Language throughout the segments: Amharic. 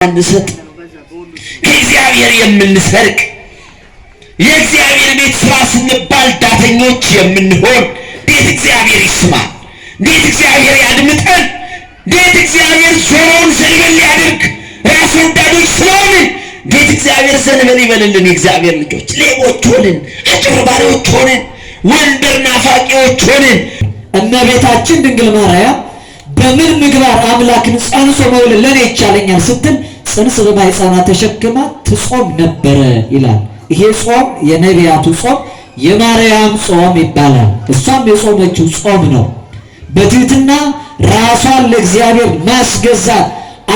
አንሰጥ ከእግዚአብሔር የምንሰርቅ የእግዚአብሔር ቤት ስራ ስንባል ዳተኞች የምንሆን ቤት እግዚአብሔር ይስማ፣ ቤት እግዚአብሔር ያድምጠን፣ ቤት እግዚአብሔር ጆሮውን ዘንበል ያድርግ። ራስ ወዳዶች ስለሆነ ቤት እግዚአብሔር ዘንበል ይበልልን። የእግዚአብሔር ልጆች ሌቦች ሆንን፣ አጭበርባሪዎች ሆንን፣ ወንበር ናፋቂዎች ሆንን። እመቤታችን ድንግል ማርያም በምን ምግባር አምላክን ጸንሶ መውለድ ለኔ ይቻለኛል ስትል ጽንስ በማኅፀኗ ተሸክማ ትጾም ነበረ ይላል። ይሄ ጾም የነቢያቱ ጾም የማርያም ጾም ይባላል። እሷም የጾመችው ጾም ነው። በትህትና ራሷን ለእግዚአብሔር ማስገዛት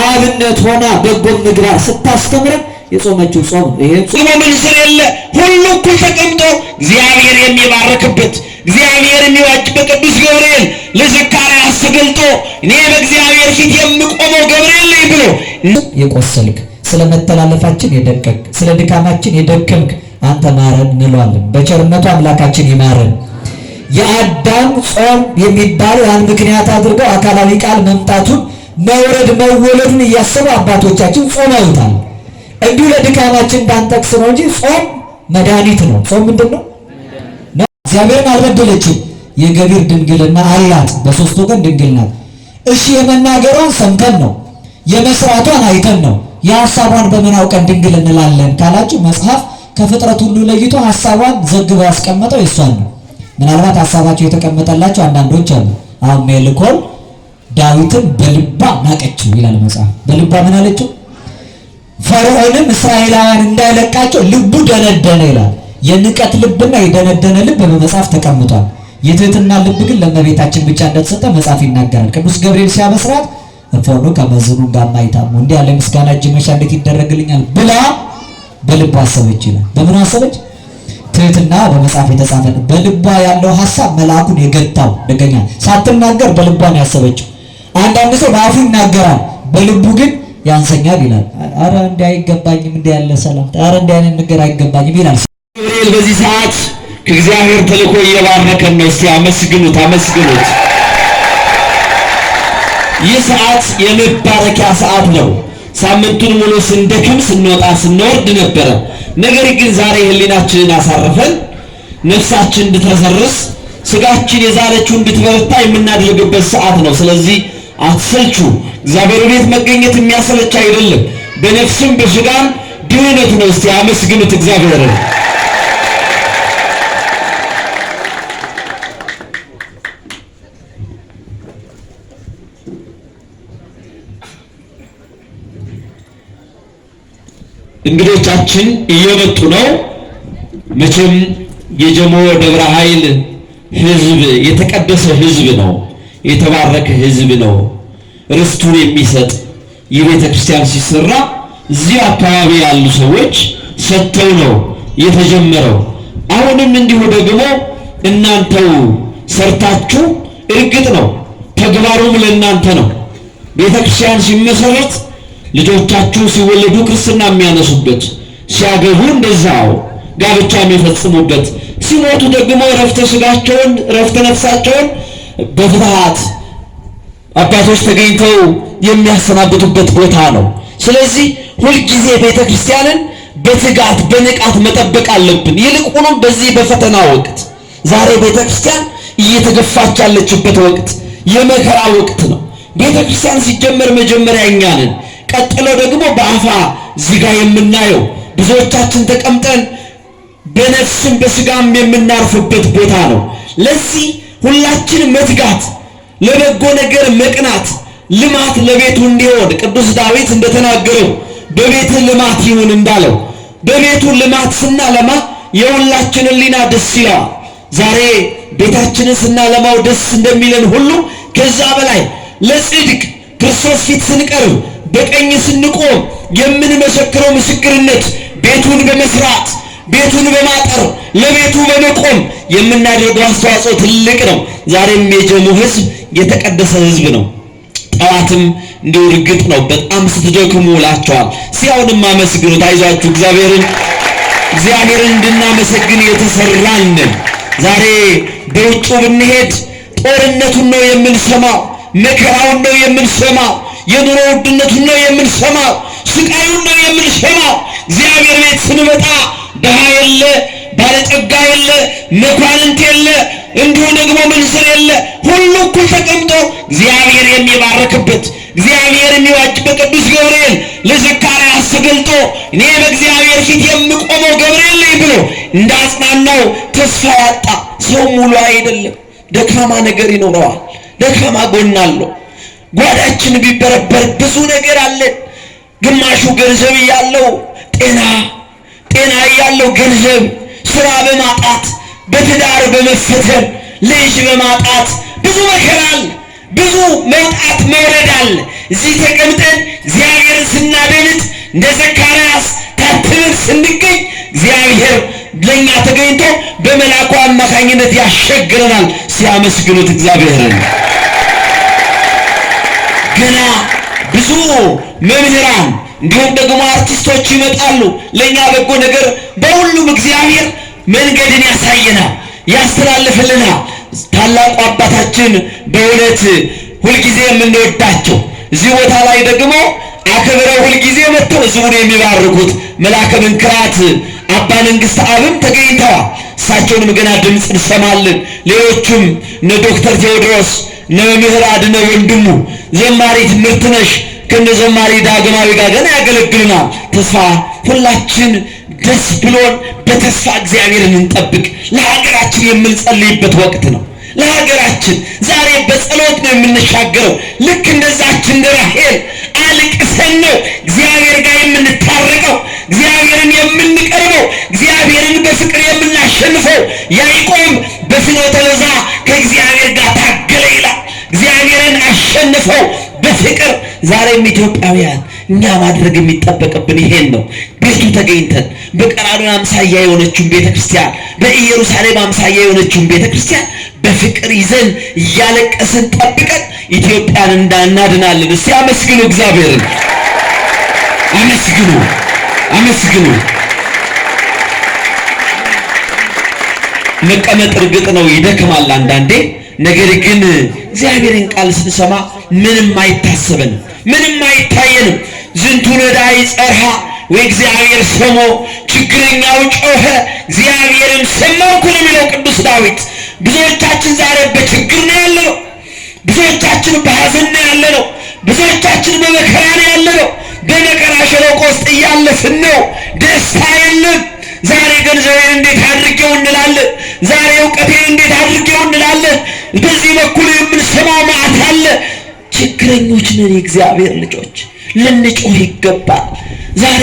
አብነት ሆና በጎ ምግባር ስታስተምረን የጾመችው ጾም ነው። ይሄ ጾም ምን ስር የለ ሁሉ እኩል ተቀምጦ እግዚአብሔር የሚባርክበት እግዚአብሔር የሚዋጅበት ቅዱስ ገብርኤል ለዘካርያስ ተገልጦ እኔ በእግዚአብሔር ፊት የምቆመው ገብርኤል ነኝ ብሎ የቆሰልክ ስለመተላለፋችን የደቀቅ ስለ ድካማችን የደከምክ አንተ ማረን እንለዋለን። በቸርነቱ አምላካችን ይማረን። የአዳም ጾም የሚባለው ያን ምክንያት አድርገው አካላዊ ቃል መምጣቱን መውረድ መወለዱን እያሰቡ አባቶቻችን ጾመውታል። እንዲሁ ለድካማችን እንዳንጠቅስ ነው እንጂ ጾም መድኃኒት ነው። ጾም ምንድን ነው? እግዚአብሔርን አልበደለችም። የገቢር ድንግልና አላት። በሶስቱ ቀን ድንግል ናት። እሺ የመናገሯን ሰምተን ነው፣ የመስራቷን አይተን ነው። የሐሳቧን በምን አውቀን ድንግል እንላለን ካላችሁ መጽሐፍ ከፍጥረት ሁሉ ለይቶ ሐሳቧን ዘግቦ ያስቀመጠው የሷን ነው። ምናልባት ሐሳባቸው የተቀመጠላቸው አንዳንዶች አሉ። አሁን ሜልኮል ዳዊትን በልባ ናቀችው ይላል መጽሐፍ። በልባ ምን አለችው? ፈርዖንም እስራኤላውያን እንዳይለቃቸው ልቡ ደነደነ ይላል። የንቀት ልብና የደነደነ ልብ በመጽሐፍ ተቀምጧል። የትህትና ልብ ግን ለእመቤታችን ብቻ እንደተሰጠ መጽሐፍ ይናገራል። ቅዱስ ገብርኤል ሲያበስራት እፎኑ ከመዝኑ ጋማይታሙ እንዲህ ያለ ምስጋና እጅ መሻ እንዴት ይደረግልኛል ብላ በልቧ አሰበች ይላል። በምን አሰበች? ትህትና በመጽሐፍ የተጻፈ ነው። በልቧ ያለው ሐሳብ መልአኩን የገታው ደገኛ ሳትናገር በልቧ ነው ያሰበችው። አንዳንድ ሰው በአፉ ይናገራል፣ በልቡ ግን ያንሰኛል ይላል። አረ እንዲህ አይገባኝም፣ እንዲህ ያለ ሰላም፣ አረ እንዲህ አይነት ነገር አይገባኝም ይላል። ገብርኤል በዚህ ሰዓት ከእግዚአብሔር ተልኮ እየባረከን ነው። እስቲ አመስግኑት፣ አመስግኑት። ይህ ሰዓት የመባረኪያ ሰዓት ነው። ሳምንቱን ሙሉ ስንደክም ስንወጣ ስንወርድ ነበረ። ነገር ግን ዛሬ ህሊናችንን አሳርፈን ነፍሳችን እንድትረሰርስ ስጋችን የዛለችው እንድትበረታ የምናደርግበት ሰዓት ነው። ስለዚህ አትሰልቹ። እግዚአብሔር ቤት መገኘት የሚያሰለች አይደለም። በነፍስም በስጋም ድህነት ነው። እስቲ አመስግኑት እግዚአብሔርን። እንግዶቻችን እየመጡ ነው። መቼም የጀሞ ደብረ ኃይል ህዝብ የተቀደሰ ህዝብ ነው፣ የተባረከ ህዝብ ነው። ርስቱን የሚሰጥ የቤተ ክርስቲያን ሲሰራ እዚህ አካባቢ ያሉ ሰዎች ሰጥተው ነው የተጀመረው። አሁንም እንዲሁ ደግሞ እናንተው ሰርታችሁ እርግጥ ነው ተግባሩም ለእናንተ ነው። ቤተ ክርስቲያን ሲመሰረት ልጆቻችሁ ሲወለዱ ክርስትና የሚያነሱበት፣ ሲያገቡ እንደዛው ጋብቻ የሚፈጽሙበት፣ ሲሞቱ ደግሞ ረፍተ ስጋቸውን ረፍተ ነፍሳቸውን በፍትሐት አባቶች ተገኝተው የሚያሰናብቱበት ቦታ ነው። ስለዚህ ሁልጊዜ ቤተ ክርስቲያንን በትጋት በንቃት መጠበቅ አለብን። ይልቁንም በዚህ በፈተና ወቅት ዛሬ ቤተ ክርስቲያን እየተገፋች ያለችበት ወቅት የመከራ ወቅት ነው። ቤተ ክርስቲያን ሲጀመር መጀመሪያ እኛ ነን። ቀጥሎ ደግሞ በአፋ ዚጋ የምናየው ብዙዎቻችን ተቀምጠን በነፍስም በስጋም የምናርፍበት ቦታ ነው። ለዚህ ሁላችን መትጋት፣ ለበጎ ነገር መቅናት፣ ልማት ለቤቱ እንዲሆን ቅዱስ ዳዊት እንደተናገረው በቤት ልማት ይሁን እንዳለው በቤቱ ልማት ስናለማ የሁላችን ሕሊና ደስ ይላል። ዛሬ ቤታችንን ስናለማው ደስ እንደሚለን ሁሉ ከዛ በላይ ለጽድቅ ክርስቶስ ፊት ስንቀርብ በቀኝ ስንቆም የምንመሰክረው ምስክርነት ቤቱን በመስራት ቤቱን በማጠር ለቤቱ በመቆም የምናደርገው አስተዋጽኦ ትልቅ ነው። ዛሬም የጀሙ ህዝብ የተቀደሰ ህዝብ ነው። ጠዋትም እንዲሁ እርግጥ ነው በጣም ስትደክሙ ውላችኋል። ሲያውንም አመስግኑት፣ አይዟችሁ። እግዚአብሔርን እንድናመሰግን የተሰራን ዛሬ በውጭ ብንሄድ ጦርነቱን ነው የምንሰማው፣ መከራውን ነው የምንሰማው፣ የኑሮ ውድነቱን ነው የምንሰማው። ስቃዩን ነው የምንሰማው። እግዚአብሔር ቤት ስንመጣ ድሃ የለ፣ ባለጸጋ የለ፣ መኳንንት የለ፣ እንዲሁ ደግሞ ምንዝር የለ። ሁሉ እኩል ተቀምጦ እግዚአብሔር የሚባርክበት እግዚአብሔር የሚዋጅበት ቅዱስ ገብርኤል ለዘካርያስ ተገልጦ እኔ በእግዚአብሔር ፊት የምቆመው ገብርኤል ነኝ ብሎ እንዳጽናናው ተስፋ ያጣ ሰው ሙሉ አይደለም። ደካማ ነገር ይኖረዋል። ደካማ ጎን አለው። ጓዳችን ቢበረበር ብዙ ነገር አለ። ግማሹ ገንዘብ ያለው ጤና ያለው ገንዘብ ስራ በማጣት በትዳር በመፈተን ልጅ በማጣት ብዙ መከራል፣ ብዙ መውጣት መውረድ አለ። እዚህ ተቀምጠን እግዚአብሔርን ስናደምጥ እንደ ዘካርያስ ታትመን ስንገኝ እግዚአብሔር ለኛ ተገኝቶ በመልአኩ አማካኝነት ያሸግረናል። ሲያመስግኑት እግዚአብሔርን። ገና ብዙ መምህራን እንዲሁም ደግሞ አርቲስቶች ይመጣሉ። ለኛ በጎ ነገር በሁሉም እግዚአብሔር መንገድን ያሳየናል፣ ያስተላልፍልናል። ታላቁ አባታችን በእውነት ሁልጊዜ የምንወዳቸው እዚህ ቦታ ላይ ደግሞ አክብረው ሁልጊዜ መጥተው ህዝቡን የሚባርኩት መልአከ መንክራት አባ መንግስት አብም ተገኝተዋል። እሳቸውንም ገና ድምፅ እንሰማለን። ሌሎቹም እነ ዶክተር ቴዎድሮስ እነ መምህር አድነ ወንድሙ ዘማሪ ትምህርትነሽ ከነ ዘማሪ ዳግማዊ ጋር ገና ያገለግሉናል። ተስፋ ሁላችን ደስ ብሎን በተስፋ እግዚአብሔርን እንጠብቅ። ለሀገራችን የምንጸልይበት ወቅት ነው። ለሀገራችን ዛሬ በጸሎት ነው የምንሻገረው። ልክ እንደዛች እንደ ራሔል አልቅሰን ነው እግዚአብሔር ጋር የምንታረቀው፣ እግዚአብሔርን የምንቀርበው፣ እግዚአብሔርን በፍቅር የምናሸንፈው። ያዕቆብ በፍኖተ ሎዛ ከእግዚአብሔር ጋር ታገለ ይላል። እግዚአብሔርን አሸንፈው በፍቅር። ዛሬም ኢትዮጵያውያን እኛ ማድረግ የሚጠበቅብን ይሄን ነው። ቤቱ ተገኝተን በቀራንዮ አምሳያ የሆነችውን ቤተክርስቲያን፣ በኢየሩሳሌም አምሳያ የሆነችውን ቤተክርስቲያን በፍቅር ይዘን እያለቀስን ጠብቀን ኢትዮጵያን እንዳናድናለን። እስቲ አመስግኑ እግዚአብሔርን፣ አመስግኑ። መቀመጥ እርግጥ ነው ይደክማል አንዳንዴ። ነገር ግን እግዚአብሔርን ቃል ስንሰማ ምንም አይታሰበንም፣ ምንም አይታየንም። ዝንቱ ነዳይ ጸርሃ ወእግዚአብሔር ሰሞ፣ ችግረኛው ጮኸ እግዚአብሔርም ሰማው እኮ ነው የሚለው ቅዱስ ዳዊት። ብዙዎቻችን ዛሬ በችግር ነው ያለነው። ብዙዎቻችን በሐዘን ነው ያለነው። ብዙዎቻችን በመከራ ነው ያለነው። በመከራ ሸለቆ ውስጥ እያለፍን ነው። ደስታ የለም። ዛሬ ገንዘቤን እንዴት አድርጌው እንላለን። ዛሬ እውቀቴን እንዴት አድርጌው እንላለን። በዚህ በኩል የምንሰማው መዓት አለ። ችግረኞች ነን የእግዚአብሔር ልጆች፣ ልንጮህ ይገባል። ዛሬ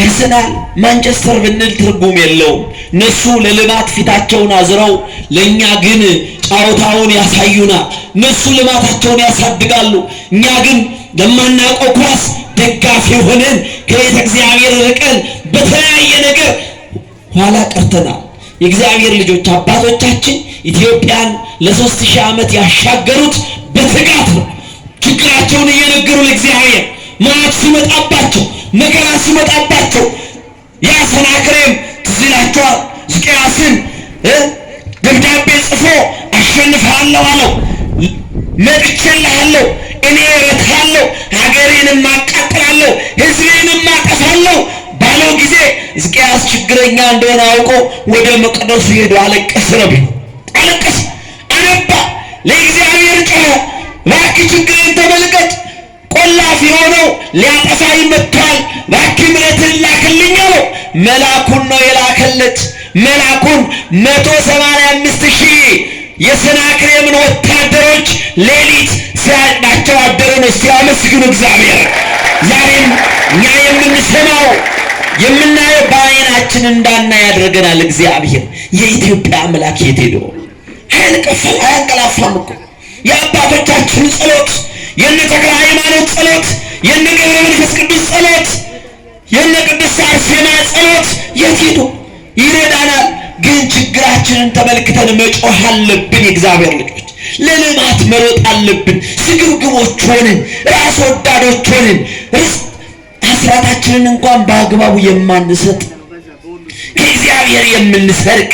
አርሰናል ማንቸስተር ብንል ትርጉም የለውም። እነሱ ለልማት ፊታቸውን አዝረው ለኛ ግን ጫወታውን ያሳዩናል። እነሱ ልማታቸውን ያሳድጋሉ፣ እኛ ግን ለማናውቀው ኳስ ደጋፊ ሆነን ከቤተ እግዚአብሔር ርቀን በተለያየ ነገር ኋላ ቀርተናል። የእግዚአብሔር ልጆች አባቶቻችን ኢትዮጵያን ለ3000 ዓመት ያሻገሩት በትጋት ነው። ችግራቸውን እየነገሩ ለእግዚአብሔር መዓት ሲመጣባቸው፣ መከራ ሲመጣባቸው ያ ሰናክሬም ትዝ ይላችኋል። ሕዝቅያስን ደብዳቤ ጽፎ አሸንፍሃለሁ አለው። መጥቼልሃለሁ፣ እኔ እረታለሁ፣ ሀገሬንም አቃጥላለሁ፣ ሕዝቤንም አጠፋለሁ ባለው ጊዜ ሕዝቅያስ ችግረኛ እንደሆነ አውቆ ወደ መቅደሱ ሄዶ አለቀሰ። አለቀሰ፣ አነባ፣ ለእግዚአብሔር ጮኸ። እባክህ ችግሬን ተመልከት፣ ቆላፍ የሆነው ሊያጠፋኝ መጥቷል፣ እባክህ ምሕረትን ላክልኝ አለው። መልአኩን ነው የላከለት። መልአኩን 185,000 የሰናክሬምን ወታደሮች ሌሊት ሲያጭዳቸው አደረ ነው። ሲያመስግኑ እግዚአብሔር። ዛሬም እኛ የምንሰማው የምናየው በዓይናችን እንዳናይ ያደርገናል እግዚአብሔር። የኢትዮጵያ አምላክ የት ሄዶ? አያንቀላፋም እኮ። የአባቶቻችን ጸሎት፣ የነ ተክለ ሃይማኖት ጸሎት፣ የነ ገብረ መንፈስ ቅዱስ ጸሎት፣ የነ ቅድስት አርሴማ ጸሎት የት ሄዶ? ይረዳናል። ግን ችግራችንን ተመልክተን መጮህ አለብን። የእግዚአብሔር ልጆች ለልማት መሮጥ አለብን። ስግብግቦች ሆንን፣ ራስ ወዳዶች ሆንን፣ አስራታችንን እንኳን በአግባቡ የማንሰጥ ከእግዚአብሔር የምንሰርቅ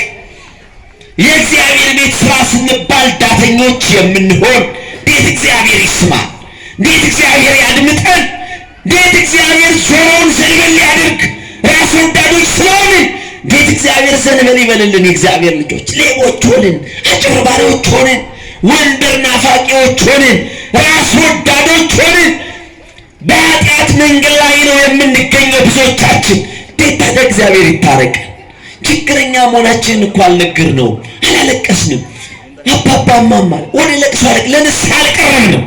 የእግዚአብሔር ቤት ስራ ስንባል ዳተኞች የምንሆን እንዴት እግዚአብሔር ይስማል? እንዴት እግዚአብሔር ያድምጠን? እንዴት እግዚአብሔር ጆሮውን ዘንበል ያድርግ? ራስ ወዳዶች ስለሆንን እንዴት እግዚአብሔር ዘንበል ይበልልን? የእግዚአብሔር ልጆች ሌቦች ሆንን፣ አጭበርባሪዎች ሆንን፣ ወንበር ናፋቂዎች ሆንን፣ ራስ ወዳዶች ሆንን። በኃጢአት መንገድ ላይ ነው የምንገኘው ብዙዎቻችን። እንዴት ታዲያ እግዚአብሔር ይታረቅ? ችግረኛ መሆናችንን እኮ አልነገርነውም፣ አላለቀስንም። አባባማማ ወደ ለቅሶ ለንስሐ አልቀረብንም፣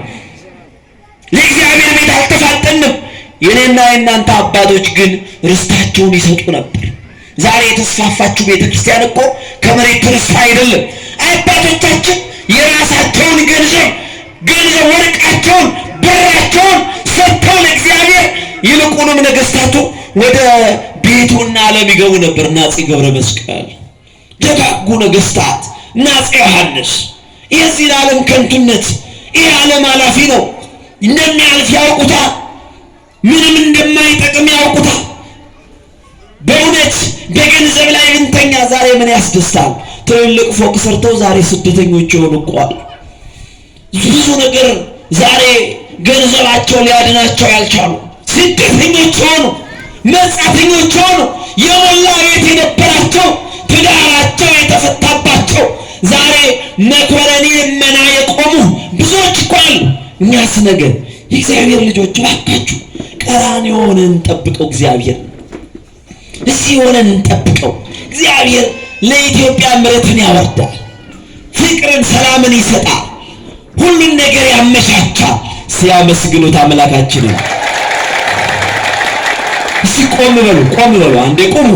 ለእግዚአብሔር ቤት አልተፋጠንም። የኔና የእናንተ አባቶች ግን ርስታቸውን ይሰጡ ነበር። ዛሬ የተስፋፋችው ቤተክርስቲያን እኮ ከመሬት ተነስታ አይደለም። አባቶቻችን የራሳቸውን ገንዘብ ወርቃቸውን ብራቸውን ሰጥተው ለእግዚአብሔር፣ ይልቁንም ነገስታቱ ወደ ቤቱና ዓለም ይገቡ ነበር። አፄ ገብረ መስቀል፣ ደጋጉ ነገስታት እና አፄ ዮሐንስ የዚህን ዓለም ከንቱነት፣ ይህ ዓለም ኃላፊ ነው እንደሚያልፍ ያውቁታል። ምንም እንደማይጠቅም ያውቁታል። በእውነት በገንዘብ ላይ ብንተኛ ዛሬ ምን ያስደስታል? ትልልቅ ፎቅ ሰርተው ዛሬ ስደተኞች የሆኑ እኮ ብዙ ነገር ዛሬ ገንዘባቸው ሊያድናቸው ያልቻሉ ስደተኞች ሆኑ፣ መጻተኞች ሆኑ። የሞላ ቤት የነበራቸው ትዳራቸው የተፈታባቸው ዛሬ መኮረኒ ልመና የቆሙ ብዙዎች እኮ አሉ። እኛስ ነገር የእግዚአብሔር ልጆች ባካችሁ ቀራንዮ ሆነን እንጠብቀው። እግዚአብሔር እዚህ ሆነን እንጠብቀው። እግዚአብሔር ለኢትዮጵያ ምሕረትን ያወርዳል፣ ፍቅርን፣ ሰላምን ይሰጣል፣ ሁሉን ነገር ያመቻቻል። ሲያመስግኑት አምላካችንን። እስቲ ቆም በሉ፣ አንዴ ቆሙ።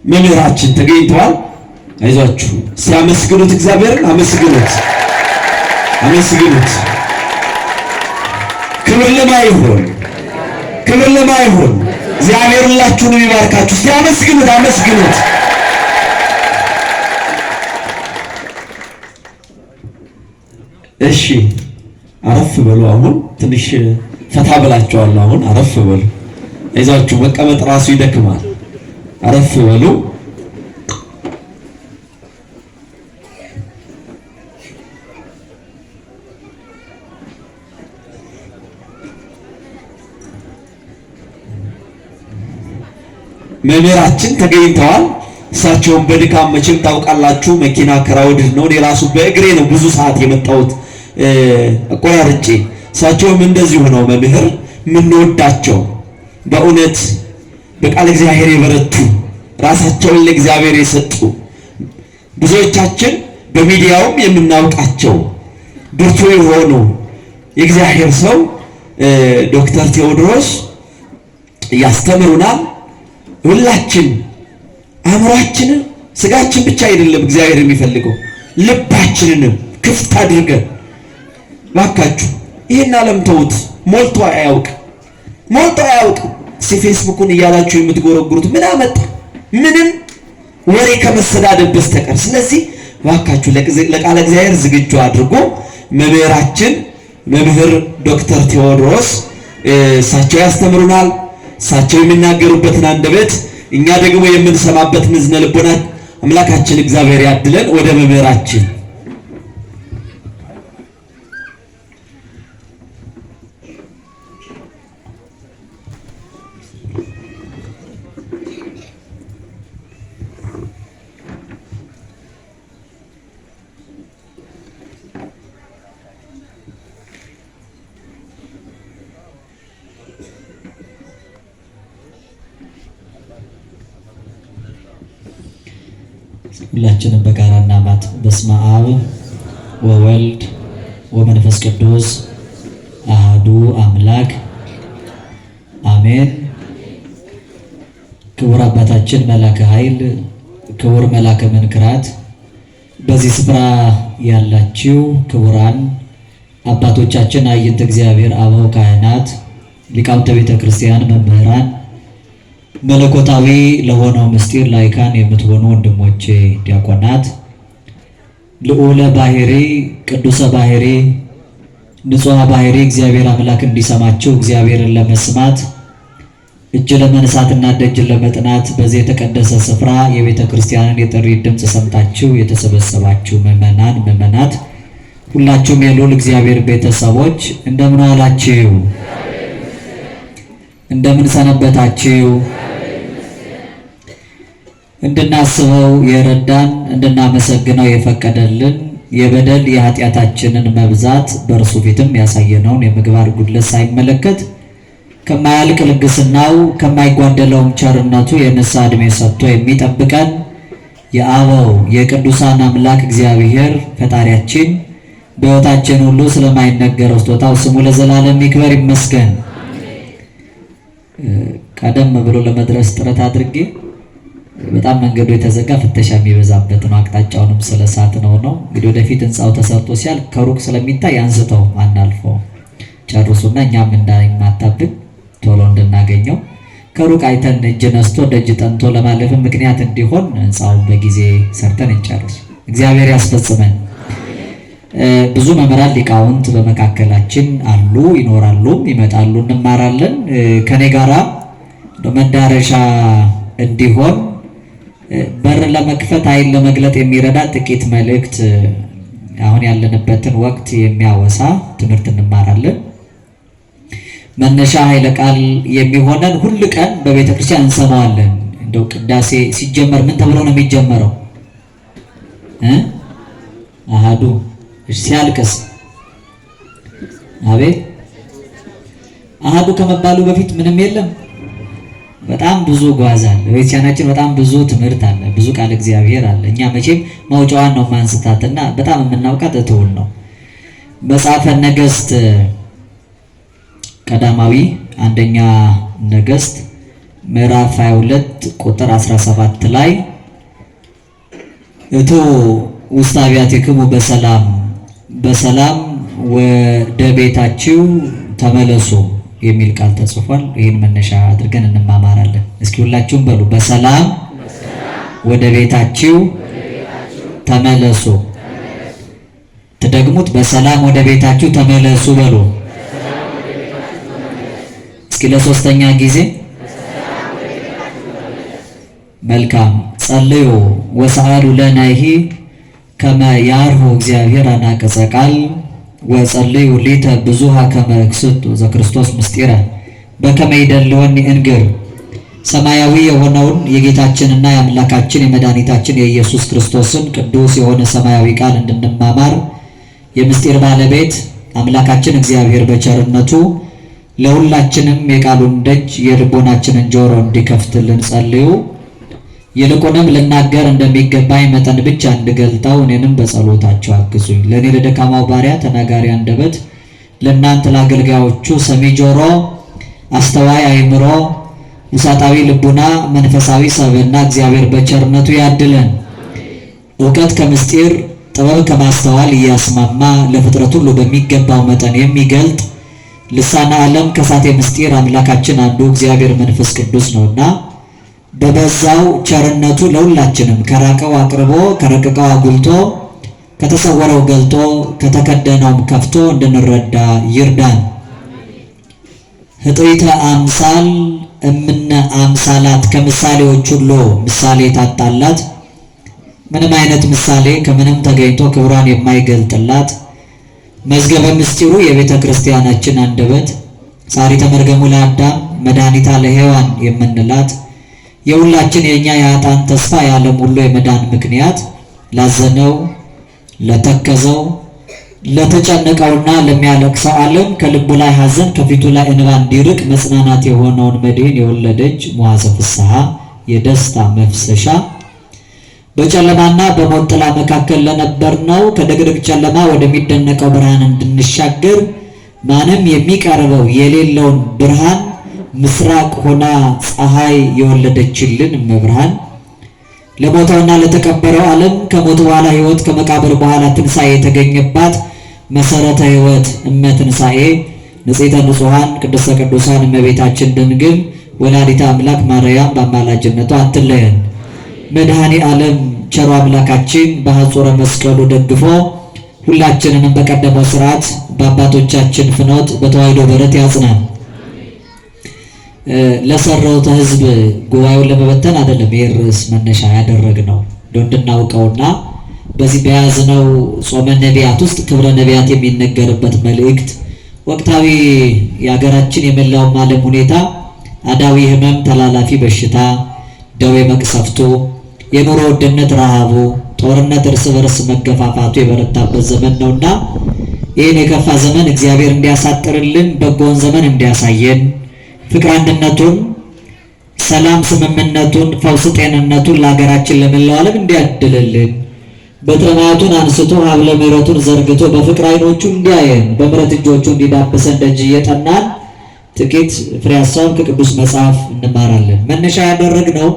መምህራችን ተገኝተዋል። አይዟችሁ፣ ሲያመስግኑት እግዚአብሔርን አመስግኑት። ክብር ለማይሆን እግዚአብሔር ሁላችሁንም ይባርካችሁ። ሲያመስግኑት እሺ፣ አረፍ በሉ። አሁን ትንሽ ፈታ ብላችኋል። አሁን አረፍ በሉ። አይዟችሁ፣ መቀመጥ ራሱ ይደክማል። አረፍ በሉ። መምህራችን ተገኝተዋል። እሳቸውን በድካም መቼም ታውቃላችሁ፣ መኪና ክራውድ ነው። እኔ ራሱ በእግሬ ነው ብዙ ሰዓት የመጣሁት አቆራርጬ። እሳቸውም እንደዚሁ ነው። መምህር የምንወዳቸው በእውነት በቃል እግዚአብሔር የበረቱ ራሳቸውን ለእግዚአብሔር የሰጡ ብዙዎቻችን በሚዲያውም የምናውቃቸው ብርቱ የሆኑ የእግዚአብሔር ሰው ዶክተር ቴዎድሮስ ያስተምሩናል። ሁላችን አእምሯችንን ስጋችን ብቻ አይደለም እግዚአብሔር የሚፈልገው ልባችንንም ክፍት አድርገን ባካችሁ ይሄን ዓለም ተውት። ሞልቶ አያውቅም። ፌስቡክን እያላችሁ የምትጎረጉሩት ምን አመጣ? ምንም ወሬ ከመሰዳደብ በስተቀር። ስለዚህ ባካችሁ ለቃለ እግዚአብሔር ዝግጁ አድርጎ መምህራችን መምህር ዶክተር ቴዎድሮስ እሳቸው ያስተምሩናል። እሳቸው የሚናገሩበትን አንደበት እኛ ደግሞ የምንሰማበትን እዝነ ልቦና አምላካችን እግዚአብሔር ያድለን። ወደ መምህራችን ሁላችንም በጋራ እናማት። በስመ አብ ወወልድ ወመንፈስ ቅዱስ አሐዱ አምላክ አሜን። ክቡር አባታችን መላከ ኃይል፣ ክቡር መላከ መንክራት፣ በዚህ ስፍራ ያላችሁ ክቡራን አባቶቻችን፣ አይንተ እግዚአብሔር፣ አበው ካህናት፣ ሊቃውንተ ቤተ ክርስቲያን፣ መምህራን፣ መለኮታዊ ለሆነው ምስጢር ላይካን የምትሆኑ ወንድሞቼ ዲያቆናት፣ ልዑለ ባህሪ ቅዱሰ ባህሪ ንጹሐ ባህሪ እግዚአብሔር አምላክ እንዲሰማችሁ እግዚአብሔርን ለመስማት እጅ ለመንሳትና ደጅ ለመጥናት በዚህ የተቀደሰ ስፍራ የቤተ ክርስቲያንን የጥሪ ድምፅ ሰምታችሁ የተሰበሰባችሁ ምዕመናን፣ ምዕመናት ሁላችሁም የልዑል እግዚአብሔር ቤተሰቦች እንደምን ዋላችሁ? እንደምን ሰነበታችሁ? እንድናስበው የረዳን እንድናመሰግነው የፈቀደልን የበደል የኃጢአታችንን መብዛት በእርሱ ፊትም ያሳየነውን የምግባር ጉድለት ሳይመለከት ከማያልቅ ልግስናው ከማይጓደለውም ቸርነቱ የንስሐ ዕድሜ ሰጥቶ የሚጠብቀን የአበው የቅዱሳን አምላክ እግዚአብሔር ፈጣሪያችን በሕይወታችን ሁሉ ስለማይነገረው ስጦታው ስሙ ለዘላለም ይክበር ይመስገን። ቀደም ብሎ ለመድረስ ጥረት አድርጌ በጣም መንገዱ የተዘጋ ፍተሻ የሚበዛበት ነው። አቅጣጫውንም ስለሳት ነው እንግዲህ ወደፊት ህንፃው ተሰርቶ ሲያል ከሩቅ ስለሚታይ አንስተው አናልፈው ጨርሱና እኛም እንዳይማታብን ቶሎ እንድናገኘው ከሩቅ አይተን እጅ ነስቶ ደጅ ጠንቶ ለማለፍም ምክንያት እንዲሆን ህንፃውን በጊዜ ሰርተን እንጨርስ። እግዚአብሔር ያስፈጽመን። ብዙ መምህራን ሊቃውንት በመካከላችን አሉ፣ ይኖራሉ፣ ይመጣሉ፣ እንማራለን። ከኔ ጋራ መዳረሻ እንዲሆን በር ለመክፈት ኃይል ለመግለጥ የሚረዳ ጥቂት መልእክት አሁን ያለንበትን ወቅት የሚያወሳ ትምህርት እንማራለን። መነሻ ኃይለ ቃል የሚሆነን ሁል ቀን በቤተ ክርስቲያን እንሰማዋለን። እንደው ቅዳሴ ሲጀመር ምን ተብሎ ነው የሚጀመረው? አሃዱ። ሲያልቅስ አቤት አሃዱ ከመባሉ በፊት ምንም የለም። በጣም ብዙ ጓዛል። በቤተክርስቲያናችን በጣም ብዙ ትምህርት አለ፣ ብዙ ቃል እግዚአብሔር አለ። እኛ መቼም ማውጫዋን ነው ማንስታትና በጣም የምናውቃት እትውን ነው። መጽሐፈ ነገሥት ቀዳማዊ አንደኛ ነገሥት ምዕራፍ 22 ቁጥር 17 ላይ እቱ ውስተ አብያቲክሙ በሰላም ወደ ቤታችሁ ተመለሱ የሚል ቃል ተጽፏል። ይህን መነሻ አድርገን እንማማራለን። እስኪ ሁላችሁም በሉ በሰላም ወደ ቤታችሁ ተመለሱ። ትደግሙት፣ በሰላም ወደ ቤታችሁ ተመለሱ በሉ እስኪ ለሶስተኛ ጊዜ። መልካም። ጸልዩ ወሰአሉ ለናሂ ከመ ያርሁ እግዚአብሔር አናቀጸ ቃል ወጸልዩ ሊተ ብዙሃ ከመ እክስቱ ዘክርስቶስ ምስጢረ በከመ ይደልወኒ እንግር። ሰማያዊ የሆነውን የጌታችንና የአምላካችን የመድኃኒታችን የኢየሱስ ክርስቶስን ቅዱስ የሆነ ሰማያዊ ቃል እንድንማማር የምስጢር ባለቤት አምላካችን እግዚአብሔር በቸርነቱ ለሁላችንም የቃሉን ደጅ የልቦናችንን ጆሮ እንዲከፍትልን ጸልዩ። ይልቁንም ልናገር እንደሚገባኝ መጠን ብቻ እንድገልጠው እኔንም በጸሎታቸው አግዙኝ። ለእኔ ለደካማው ባሪያ ተናጋሪ አንደበት፣ ለእናንተ ለአገልጋዮቹ ሰሚ ጆሮ፣ አስተዋይ አእምሮ፣ ውሳጣዊ ልቡና፣ መንፈሳዊ ሰብዕና እግዚአብሔር በቸርነቱ ያድለን። እውቀት ከምስጢር ጥበብ ከማስተዋል እያስማማ ለፍጥረት ሁሉ በሚገባው መጠን የሚገልጥ ልሳነ ዓለም ከሳቴ ምስጢር አምላካችን አንዱ እግዚአብሔር መንፈስ ቅዱስ ነውና በበዛው ቸርነቱ ለሁላችንም ከራቀው አቅርቦ ከረቀቀው አጉልቶ ከተሰወረው ገልጦ ከተከደነውም ከፍቶ እንድንረዳ ይርዳን። ህጥይተ አምሳል እምነ አምሳላት ከምሳሌዎች ሁሉ ምሳሌ ታጣላት። ምንም አይነት ምሳሌ ከምንም ተገኝቶ ክብሯን የማይገልጥላት መዝገበ ምስጢሩ የቤተ ክርስቲያናችን አንደበት ጻሪተ መርገሙ ለአዳም መድኃኒታ ለሔዋን የምንላት የሁላችን የኛ የኃጥአን ተስፋ የዓለም ሁሉ የመዳን ምክንያት ላዘነው፣ ለተከዘው፣ ለተጨነቀውና ለሚያለቅሰው ዓለም ከልቡ ላይ ሐዘን ከፊቱ ላይ እንባ እንዲርቅ መጽናናት የሆነውን መድህን የወለደች መዋዘ ፍስሐ የደስታ መፍሰሻ በጨለማና በሞት ጥላ መካከል ለነበርነው ከድቅድቅ ጨለማ ወደሚደነቀው ብርሃን እንድንሻገር ማንም የሚቀርበው የሌለውን ብርሃን ምስራቅ ሆና ፀሐይ የወለደችልን እመብርሃን ለሞተውና ለተቀበረው ዓለም ከሞት በኋላ ሕይወት ከመቃብር በኋላ ትንሣኤ የተገኘባት መሰረተ ሕይወት እመ ትንሣኤ ንጽሕተ ንጹሐን ቅድስተ ቅዱሳን እመቤታችን ድንግል ወላዲተ አምላክ ማርያም በአማላጅነቷ አትለየን። መድኃኔ ዓለም ቸሩ አምላካችን በሐጹረ መስቀሉ ደግፎ ሁላችንንም በቀደመው ስርዓት በአባቶቻችን ፍኖት በተዋሕዶ በረት ያጽናን። ለሰራውት ህዝብ ጉባኤውን ለመበተን አይደለም ይሄ ርዕስ መነሻ ያደረግነው እንድናውቀውና በዚህ በያዝነው ጾመ ነቢያት ውስጥ ክብረ ነቢያት የሚነገርበት መልእክት ወቅታዊ የሀገራችን የመላው ዓለም ሁኔታ አዳዊ ህመም፣ ተላላፊ በሽታ፣ ደዌ መቅሰፍቱ፣ የኑሮ ውድነት፣ ረሃቡ፣ ጦርነት፣ እርስ በርስ መገፋፋቱ የበረታበት ዘመን ነውና ይህን የከፋ ዘመን እግዚአብሔር እንዲያሳጥርልን በጎን ዘመን እንዲያሳየን ፍቅር አንድነቱን፣ ሰላም ስምምነቱን፣ ፈውስ ጤንነቱን ለሀገራችን ለመላው ዓለም እንዲያድልልን በትረናቱን አንስቶ ሀብለ ምሕረቱን ዘርግቶ በፍቅር ዓይኖቹ እንዲያየን በምሕረት እጆቹ እንዲዳብሰን ደጅ እየጠናን ጥቂት ፍሬ ሐሳብ ከቅዱስ መጽሐፍ እንማራለን። መነሻ ያደረግነው